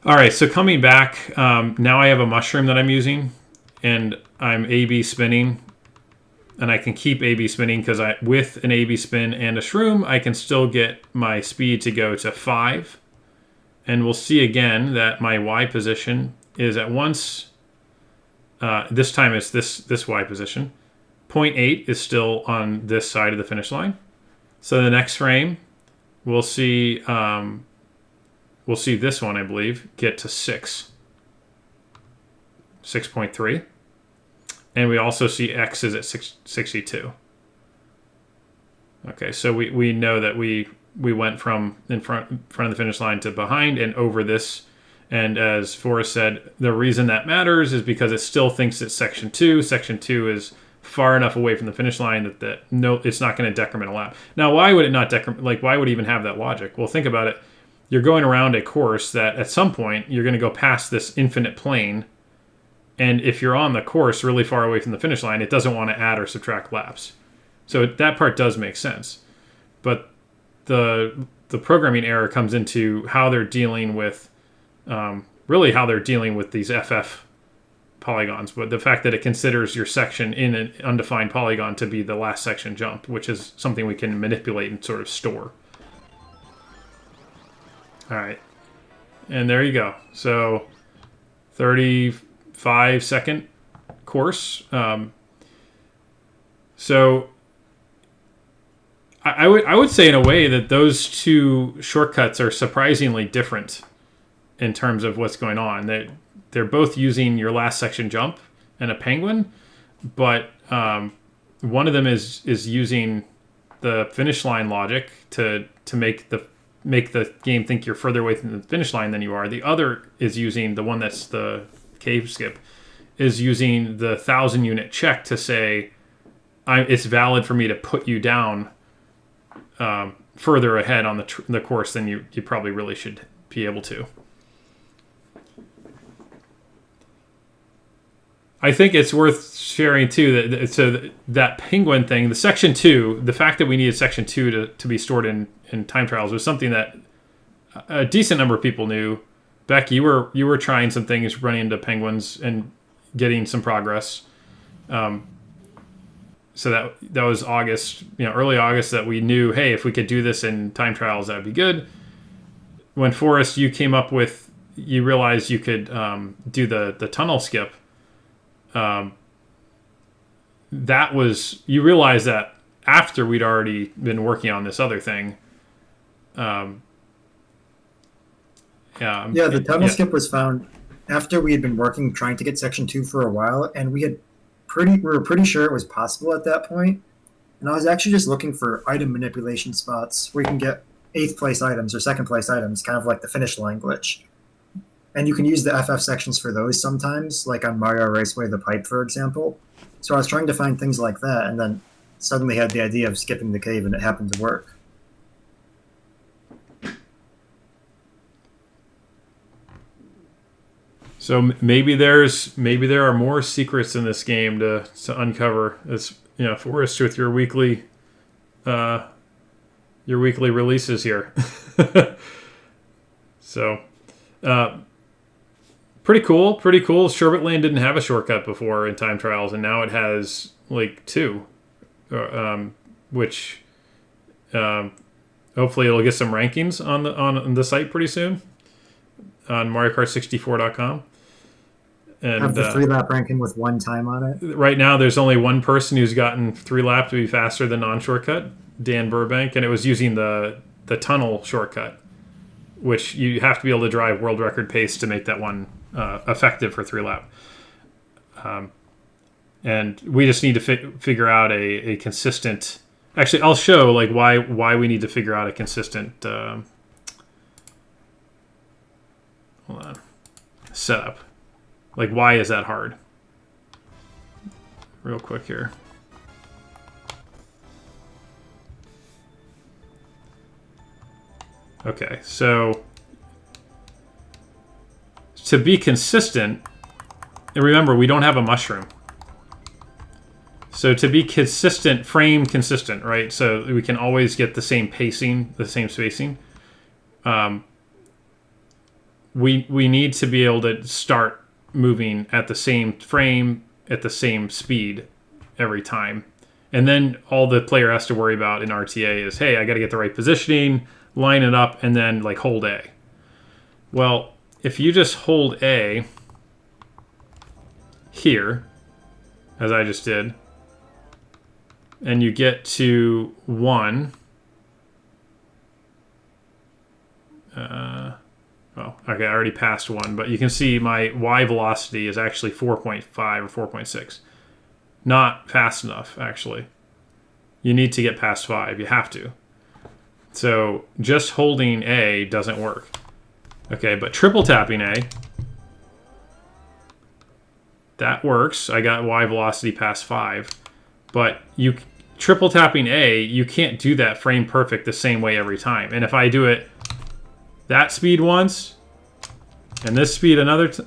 S1: All right, so coming back, now I have a mushroom that I'm using, and I'm A/B spinning. And I can keep A/B spinning because with an A/B spin and a shroom, I can still get my speed to go to 5. And we'll see again that my Y position is at once, this time it's this Y position. 0.8 is still on this side of the finish line. So the next frame, we'll see this one, I believe, get to 6.3. And we also see X is at 62. Okay, so we know that we went from in front of the finish line to behind and over this. And as Forrest said, the reason that matters is because it still thinks it's section 2. Section 2 is far enough away from the finish line that no, it's not going to decrement a lap. Now, why would it not decrement? Like, why would it even have that logic? Well, think about it. You're going around a course that at some point you're going to go past this infinite plane. And if you're on the course really far away from the finish line, it doesn't want to add or subtract laps. So that part does make sense. But the programming error comes into how they're dealing with, really how they're dealing with these FF polygons, but the fact that it considers your section in an undefined polygon to be the last section jumped, which is something we can manipulate and sort of store. All right. And there you go. So 35-second course. So I would say in a way that those two shortcuts are surprisingly different in terms of what's going on. They're both using your last section jump and a penguin, but one of them is using the finish line logic to make the game think you're further away from the finish line than you are. The other is using the one that's the cave skip, is using the 1,000 unit check to say it's valid for me to put you down further ahead on the course than you probably really should be able to. I think it's worth sharing too that penguin thing, the section 2, the fact that we needed section 2 to be stored in time trials was something that a decent number of people knew. Beck, you were trying some things, running into penguins and getting some progress. So that was August, early August, that we knew, hey, if we could do this in time trials, that'd be good. When Forrest, you came up with, you realized you could do the tunnel skip. That was, you realized that after we'd already been working on this other thing.
S2: The tunnel skip was found after we had been working trying to get section 2 for a while, and we were pretty sure it was possible at that point. And I was actually just looking for item manipulation spots where you can get 8th place items or 2nd place items, kind of like the finish line glitch. And you can use the FF sections for those sometimes, like on Mario Raceway the Pipe, for example. So I was trying to find things like that, and then suddenly had the idea of skipping the cave, and it happened to work.
S1: So maybe there are more secrets in this game to uncover. As Forrest, with your weekly releases here. So. Pretty cool. Sherbet Land didn't have a shortcut before in time trials, and now it has like 2, which hopefully it'll get some rankings on the site pretty soon on MarioKart64.com. And
S2: have the 3-lap ranking with 1 time on it.
S1: Right now, there's only one person who's gotten 3-lap to be faster than non-shortcut, Dan Burbank, and it was using the tunnel shortcut, which you have to be able to drive world record pace to make that one effective for 3-lap. And we just need to figure out a consistent. Actually, I'll show like why we need to figure out a consistent hold on, setup. Like, why is that hard? Real quick here. Okay, so to be consistent, and remember, we don't have a mushroom. So to be consistent, frame consistent, right? So we can always get the same pacing, the same spacing. We need to be able to start moving at the same frame, at the same speed every time. And then all the player has to worry about in RTA is, hey, I got to get the right positioning, line it up, and then like hold A. Well, if you just hold A here, as I just did, and you get to 1, well, okay, I already passed 1, but you can see my Y velocity is actually 4.5 or 4.6. Not fast enough, actually. You need to get past 5. You have to. So just holding A doesn't work. Okay, but triple tapping A, that works. I got Y velocity past 5. But triple tapping A, you can't do that frame perfect the same way every time. And if I do it that speed once, and this speed another time,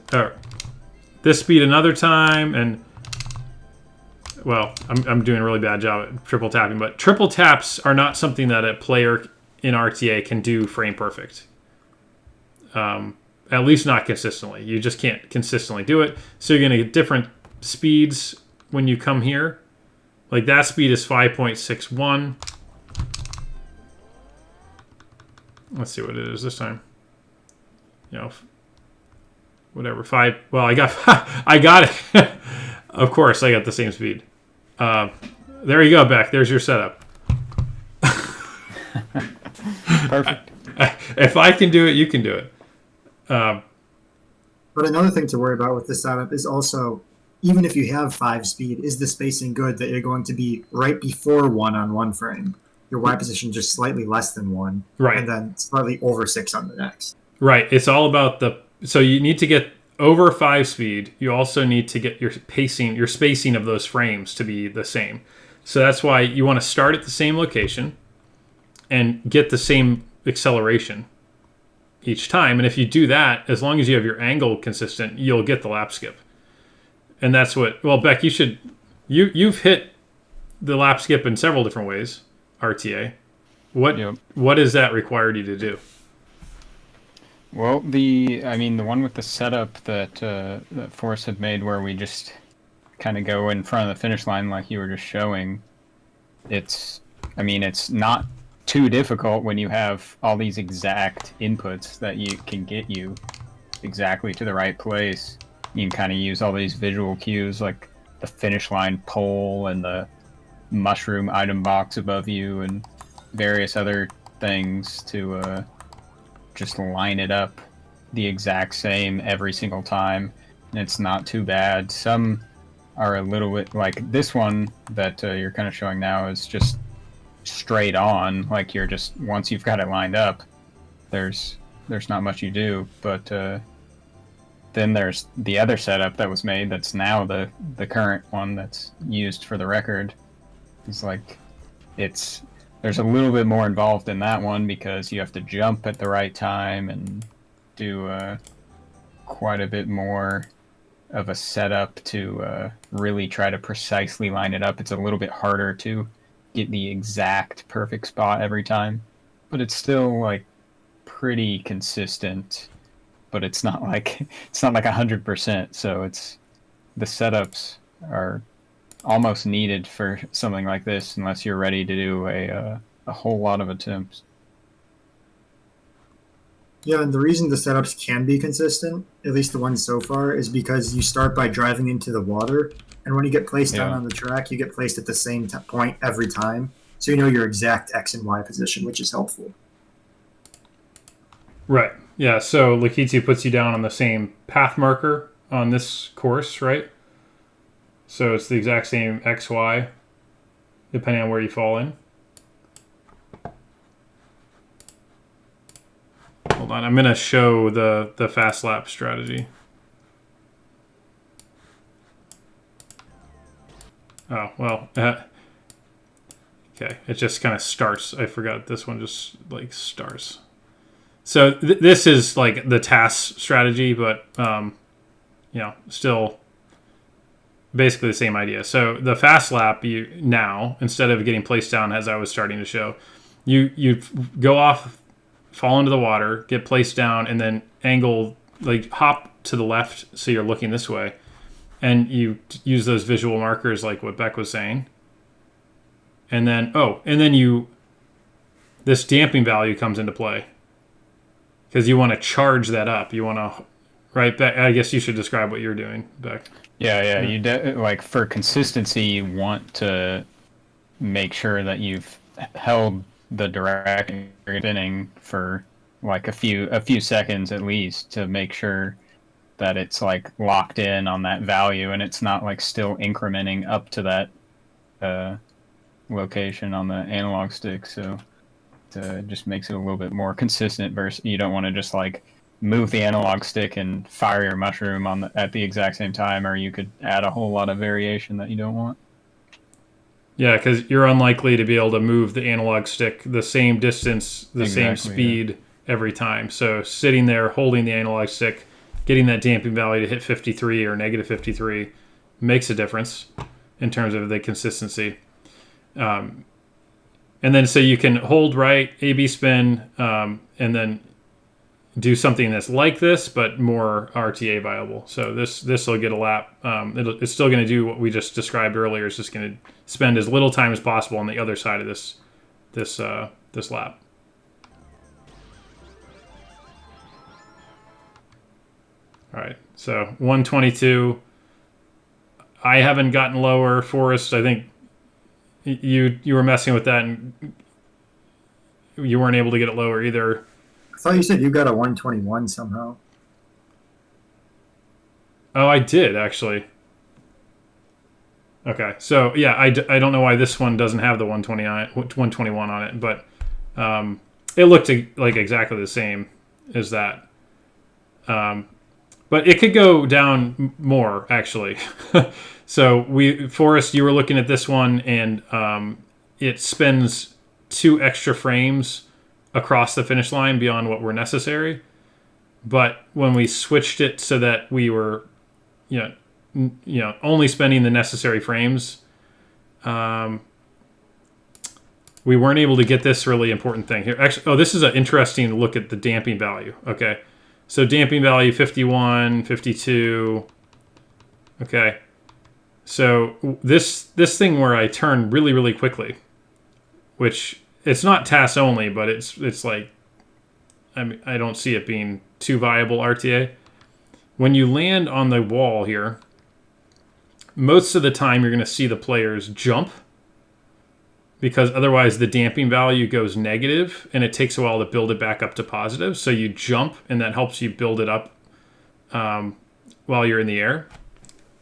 S1: and well, I'm doing a really bad job at triple tapping, but triple taps are not something that a player in RTA can do frame perfect. at least not consistently. You just can't consistently do it. So you're going to get different speeds when you come here. Like that speed is 5.61. Let's see what it is this time. You know, whatever, 5. Well, I got I got it. Of course, I got the same speed. There you go, Beck. There's your setup.
S3: Perfect.
S1: If I can do it, you can do it.
S2: But another thing to worry about with this setup is also, even if you have 5 speed, is the spacing good that you're going to be right before 1 on one frame? Your Y position just slightly less than 1,
S1: Right.
S2: and then slightly over 6 on the next.
S1: Right. It's all about so you need to get over 5 speed. You also need to get your spacing of those frames to be the same. So that's why you want to start at the same location and get the same acceleration each time. And if you do that, as long as you have your angle consistent, you'll get the lap skip. And that's what, well, Beck, you've hit the lap skip in several different ways, RTA. What does that require you to do?
S3: Well, the one with the setup that Forrest had made, where we just kind of go in front of the finish line like you were just showing, it's not too difficult when you have all these exact inputs that you can get you exactly to the right place. You can kind of use all these visual cues like the finish line pole and the mushroom item box above you and various other things to just line it up the exact same every single time, and it's not too bad. Some are a little bit like this one that you're kind of showing now is just straight on, like you're just, once you've got it lined up, there's not much you do. But then there's the other setup that was made that's now the current one that's used for the record. It's like there's a little bit more involved in that one because you have to jump at the right time and do quite a bit more of a setup to really try to precisely line it up. It's a little bit harder to get the exact perfect spot every time, but it's still like pretty consistent. But it's not like 100%. So the setups are almost needed for something like this, unless you're ready to do a whole lot of attempts.
S2: Yeah, and the reason the setups can be consistent, at least the ones so far, is because you start by driving into the water, and when you get placed down on the track, you get placed at the same point every time, so you know your exact X and Y position, which is helpful.
S1: Right. Yeah, so Lakitu puts you down on the same path marker on this course, right? So it's the exact same X, Y, depending on where you fall in. Hold on, I'm going to show the fast lap strategy. Oh, well, okay, it just kind of starts. I forgot this one just like starts. So this is like the task strategy, but still basically the same idea. So the fast lap, you now, instead of getting placed down as I was starting to show, you go off, fall into the water, get placed down, and then angle, like hop to the left so you're looking this way, and you use those visual markers like what Beck was saying. And then this damping value comes into play because you want to charge that up. You want to, right? Beck, I guess you should describe what you're doing, Beck.
S3: Yeah. You like for consistency, you want to make sure that you've held the direct spinning for like a few seconds at least to make sure that it's like locked in on that value and it's not like still incrementing up to that location on the analog stick. So it just makes it a little bit more consistent versus you don't want to just like move the analog stick and fire your mushroom at the exact same time, or you could add a whole lot of variation that you don't want.
S1: Yeah, because you're unlikely to be able to move the analog stick the same distance, same speed every time. So sitting there, holding the analog stick, getting that damping value to hit 53 or negative 53 makes a difference in terms of the consistency. And then so you can hold right, A-B spin, and then do something that's like this, but more RTA viable. So this will get a lap. It's still going to do what we just described earlier. It's just going to spend as little time as possible on the other side of this lap. All right, so 122. I haven't gotten lower. Forest, I think you were messing with that, and you weren't able to get it lower either.
S2: I thought you said you got a 121 somehow.
S1: Oh, I did, actually. Okay, so yeah, I don't know why this one doesn't have the 121 on it, but it looked like exactly the same as that. But it could go down more, actually. So Forrest, you were looking at this one, and it spends 2 extra frames across the finish line beyond what were necessary. But when we switched it so that we were, only spending the necessary frames, we weren't able to get this really important thing here. Actually, this is an interesting look at the damping value. Okay, so damping value 51, 52. Okay, so this thing where I turn really, really quickly, which it's not TAS only, but it's like, I don't see it being too viable RTA. When you land on the wall here, most of the time you're going to see the players jump, because otherwise the damping value goes negative and it takes a while to build it back up to positive. So you jump, and that helps you build it up while you're in the air.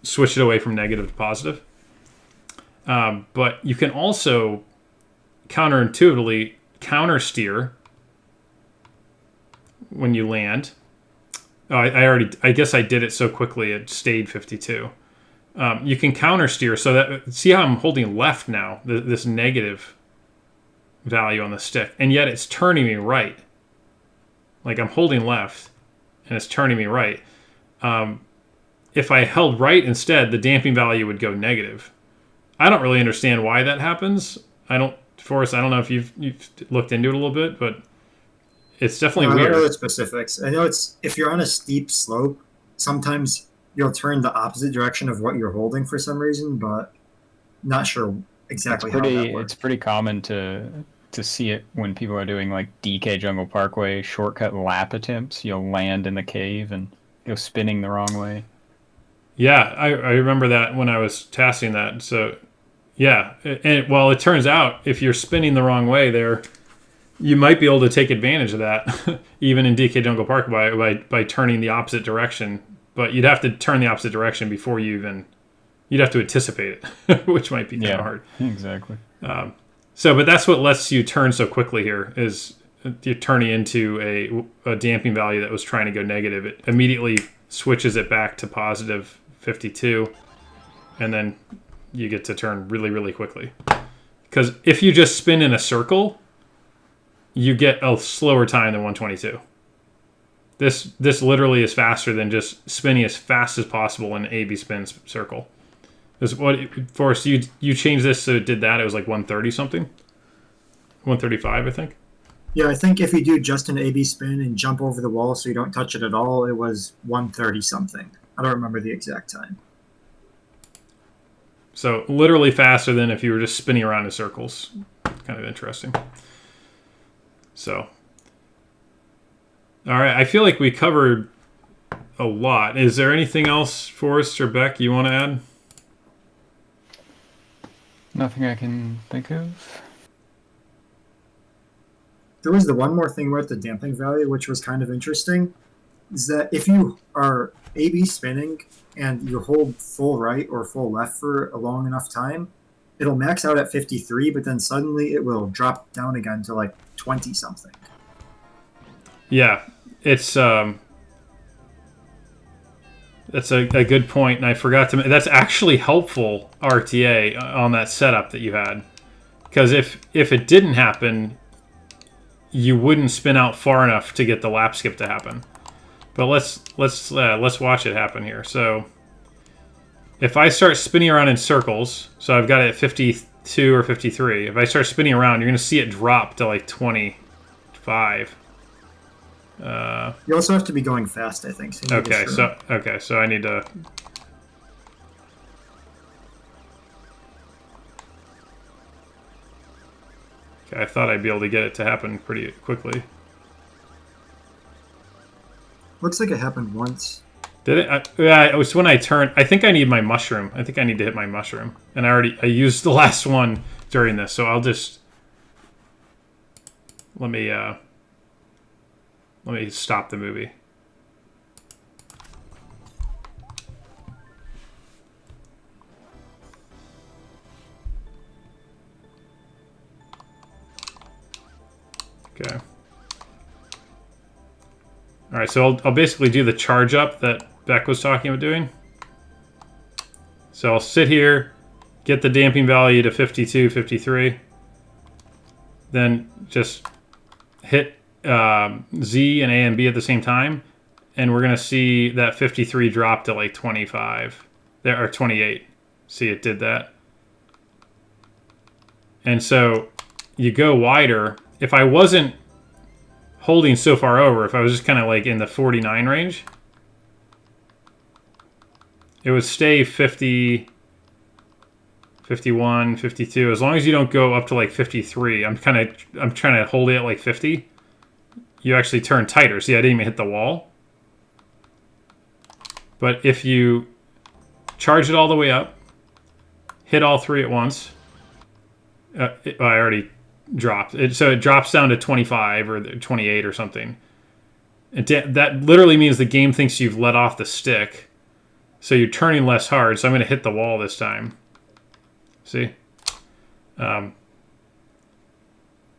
S1: Switch it away from negative to positive. But you can also counterintuitively counter steer when you land. Oh, I guess I did it so quickly it stayed 52. You can counter steer, so that, see how I'm holding left now, this negative value on the stick, and yet it's turning me right. Like, I'm holding left and it's turning me right. If I held right instead, the damping value would go negative. I don't really understand why that happens. Forrest, I don't know if you've looked into it a little bit, but it's definitely weird.
S2: I don't know the specifics. I know it's, if you're on a steep slope, sometimes you'll turn the opposite direction of what you're holding for some reason, but not sure exactly how that works.
S3: It's pretty common to see it when people are doing like DK Jungle Parkway shortcut lap attempts. You'll land in the cave and go spinning the wrong way.
S1: Yeah, I remember that when I was tasking that. So, yeah. And well, it turns out if you're spinning the wrong way there, you might be able to take advantage of that, even in DK Jungle Park by turning the opposite direction. But you'd have to turn the opposite direction before you'd have to anticipate it, which might be kind of hard.
S3: Exactly.
S1: But that's what lets you turn so quickly here, is you're turning into a damping value that was trying to go negative. It immediately switches it back to positive 52, and then you get to turn really, really quickly. Because if you just spin in a circle, you get a slower time than 122. This literally is faster than just spinning as fast as possible in an A/B spin circle. Forrest, you changed this so it did that. It was like 130 something, 135, I think.
S2: Yeah, I think if you do just an A/B spin and jump over the wall so you don't touch it at all, it was 130 something. I don't remember the exact time.
S1: So literally faster than if you were just spinning around in circles. Kind of interesting. So, all right, I feel like we covered a lot. Is there anything else, Forrest or Beck, you want to add?
S3: Nothing I can think of.
S2: There was the one more thing about the damping value, which was kind of interesting, is that if you are A/B spinning and you hold full right or full left for a long enough time, it'll max out at 53, but then suddenly it will drop down again to like 20 something.
S1: Yeah, it's that's a good point, and I forgot to. That's actually helpful RTA on that setup that you had, because if it didn't happen, you wouldn't spin out far enough to get the lap skip to happen. But let's watch it happen here. So if I start spinning around in circles, so I've got it at 52 or 53. If I start spinning around, you're going to see it drop to like 25.
S2: You also have to be going fast, I think. So you need
S1: Okay,
S2: to
S1: so I need to. Okay, I thought I'd be able to get it to happen pretty quickly.
S2: Looks like it happened once.
S1: Did it? Yeah, it was when I turned. I think I need my mushroom. I think I need to hit my mushroom, and I used the last one during this, so I'll just let me stop the movie. Okay. All right, so I'll basically do the charge up that Beck was talking about doing. So I'll sit here, get the damping value to 52, 53, then just hit Z and A and B at the same time, and we're gonna see that 53 drop to like 25, there or 28. See, it did that. And so you go wider. If I wasn't holding so far over, if I was just kind of like in the 49 range, it would stay 50, 51, 52. As long as you don't go up to like 53, I'm trying to hold it at like 50. You actually turn tighter. See, I didn't even hit the wall. But if you charge it all the way up, hit all three at once, I already dropped it, so it drops down to 25 or 28 or something. That literally means the game thinks you've let off the stick, so you're turning less hard. So I'm going to hit the wall this time. See,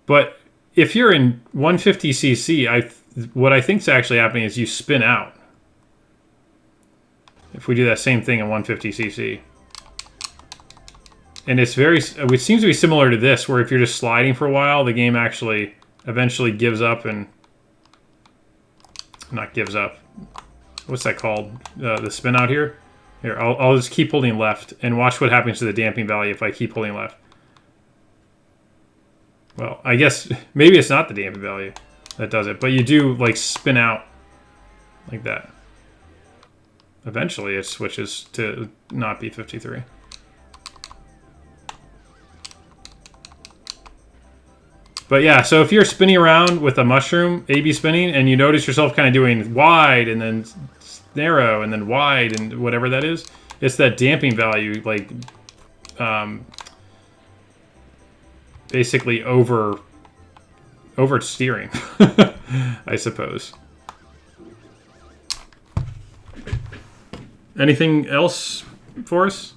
S1: but if you're in 150cc, what I think is actually happening is you spin out. If we do that same thing in 150cc. And it seems to be similar to this, where if you're just sliding for a while, the game actually eventually gives up and... Not gives up. What's that called? The spin out here? Here, I'll just keep holding left and watch what happens to the damping value if I keep holding left. Well, I guess maybe it's not the damping value that does it, but you do like spin out like that. Eventually it switches to not be 53. But yeah, so if you're spinning around with a mushroom, A-B spinning, and you notice yourself kind of doing wide and then narrow and then wide and whatever that is, it's that damping value, like basically over steering, I suppose. Anything else for us?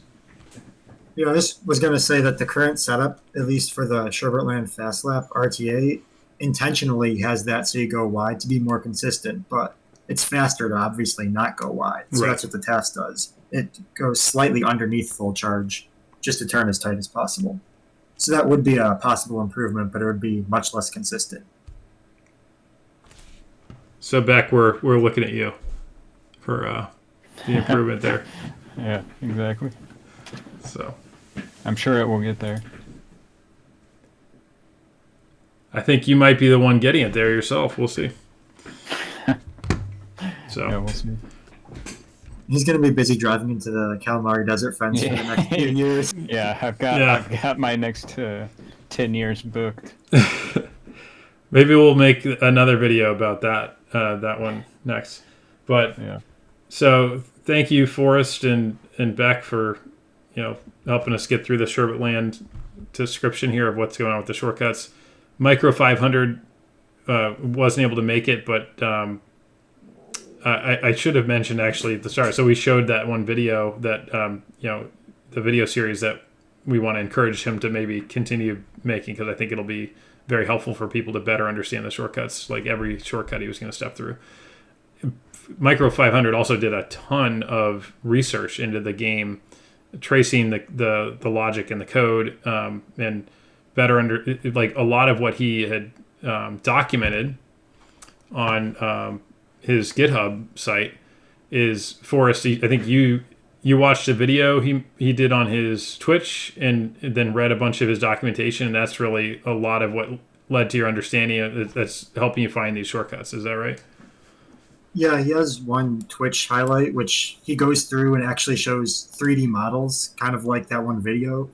S2: Yeah, I just was going to say that the current setup, at least for the Sherbet Land Fast Lap RTA, intentionally has that so you go wide to be more consistent, but it's faster to obviously not go wide. So
S1: Right.
S2: That's what the task does. It goes slightly underneath full charge just to turn as tight as possible. So that would be a possible improvement, but it would be much less consistent.
S1: So Beck, we're looking at you for the improvement there.
S3: Yeah, exactly.
S1: So
S3: I'm sure it will get there.
S1: I think you might be the one getting it there yourself. We'll see. So
S3: Yeah, we'll see.
S2: He's going to be busy driving into the Calamari Desert fence for the next few years.
S3: Yeah, I've got my next 10 years booked.
S1: maybe we'll make another video about that one next. But
S3: Yeah.
S1: so thank you, Forrest and Beck, for helping us get through the Sherbet Land description here of what's going on with the shortcuts. Micro 500 wasn't able to make it, but I should have mentioned actually at the start. So we showed that one video that the video series that we want to encourage him to maybe continue making, because I think it'll be very helpful for people to better understand the shortcuts, like every shortcut he was going to step through. Micro 500 also did a ton of research into the game, tracing the logic and the code, and better like a lot of what he had documented on his GitHub site is Forrest. I think you watched a video he did on his Twitch and then read a bunch of his documentation, and that's really a lot of what led to your understanding that's helping you find these shortcuts. Is that right?
S2: Yeah, he has one Twitch highlight which he goes through and actually shows 3D models, kind of like that one video,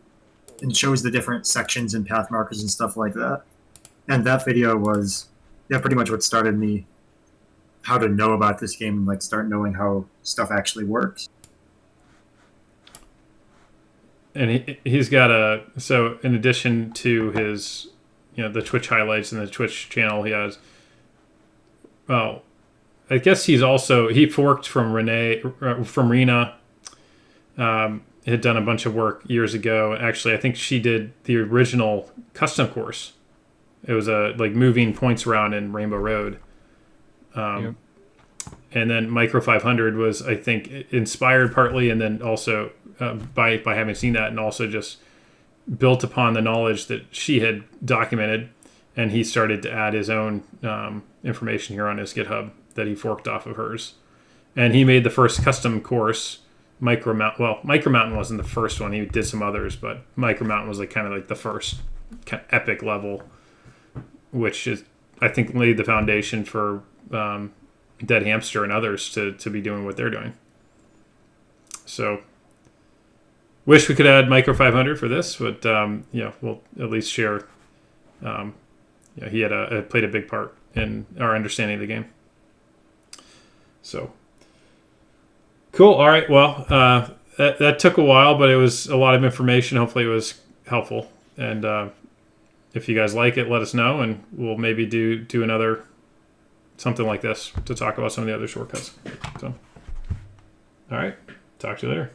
S2: and shows the different sections and path markers and stuff like that. And that video was, yeah, pretty much what started me how to know about this game and like start knowing how stuff actually works.
S1: And he's got so in addition to his, the Twitch highlights and the Twitch channel, he has, well, I guess he forked from Rena. Had done a bunch of work years ago. Actually, I think she did the original custom course. It was like moving points around in Rainbow Road.
S3: Yep.
S1: And then Micro 500 was, I think, inspired partly, and then also by having seen that, and also just built upon the knowledge that she had documented, and he started to add his own information here on his GitHub that he forked off of hers. And he made the first custom course, Micro Mountain wasn't the first one. He did some others, but Micro Mountain was kind of like the first kind of epic level, which is, I think, laid the foundation for Dead Hamster and others to be doing what they're doing. So, wish we could add Micro 500 for this, but we'll at least share. He had played a big part in our understanding of the game. So, cool. All right. Well, that took a while, but it was a lot of information. Hopefully, it was helpful. And if you guys like it, let us know, and we'll maybe do another something like this to talk about some of the other shortcuts. So, all right. Talk to you later.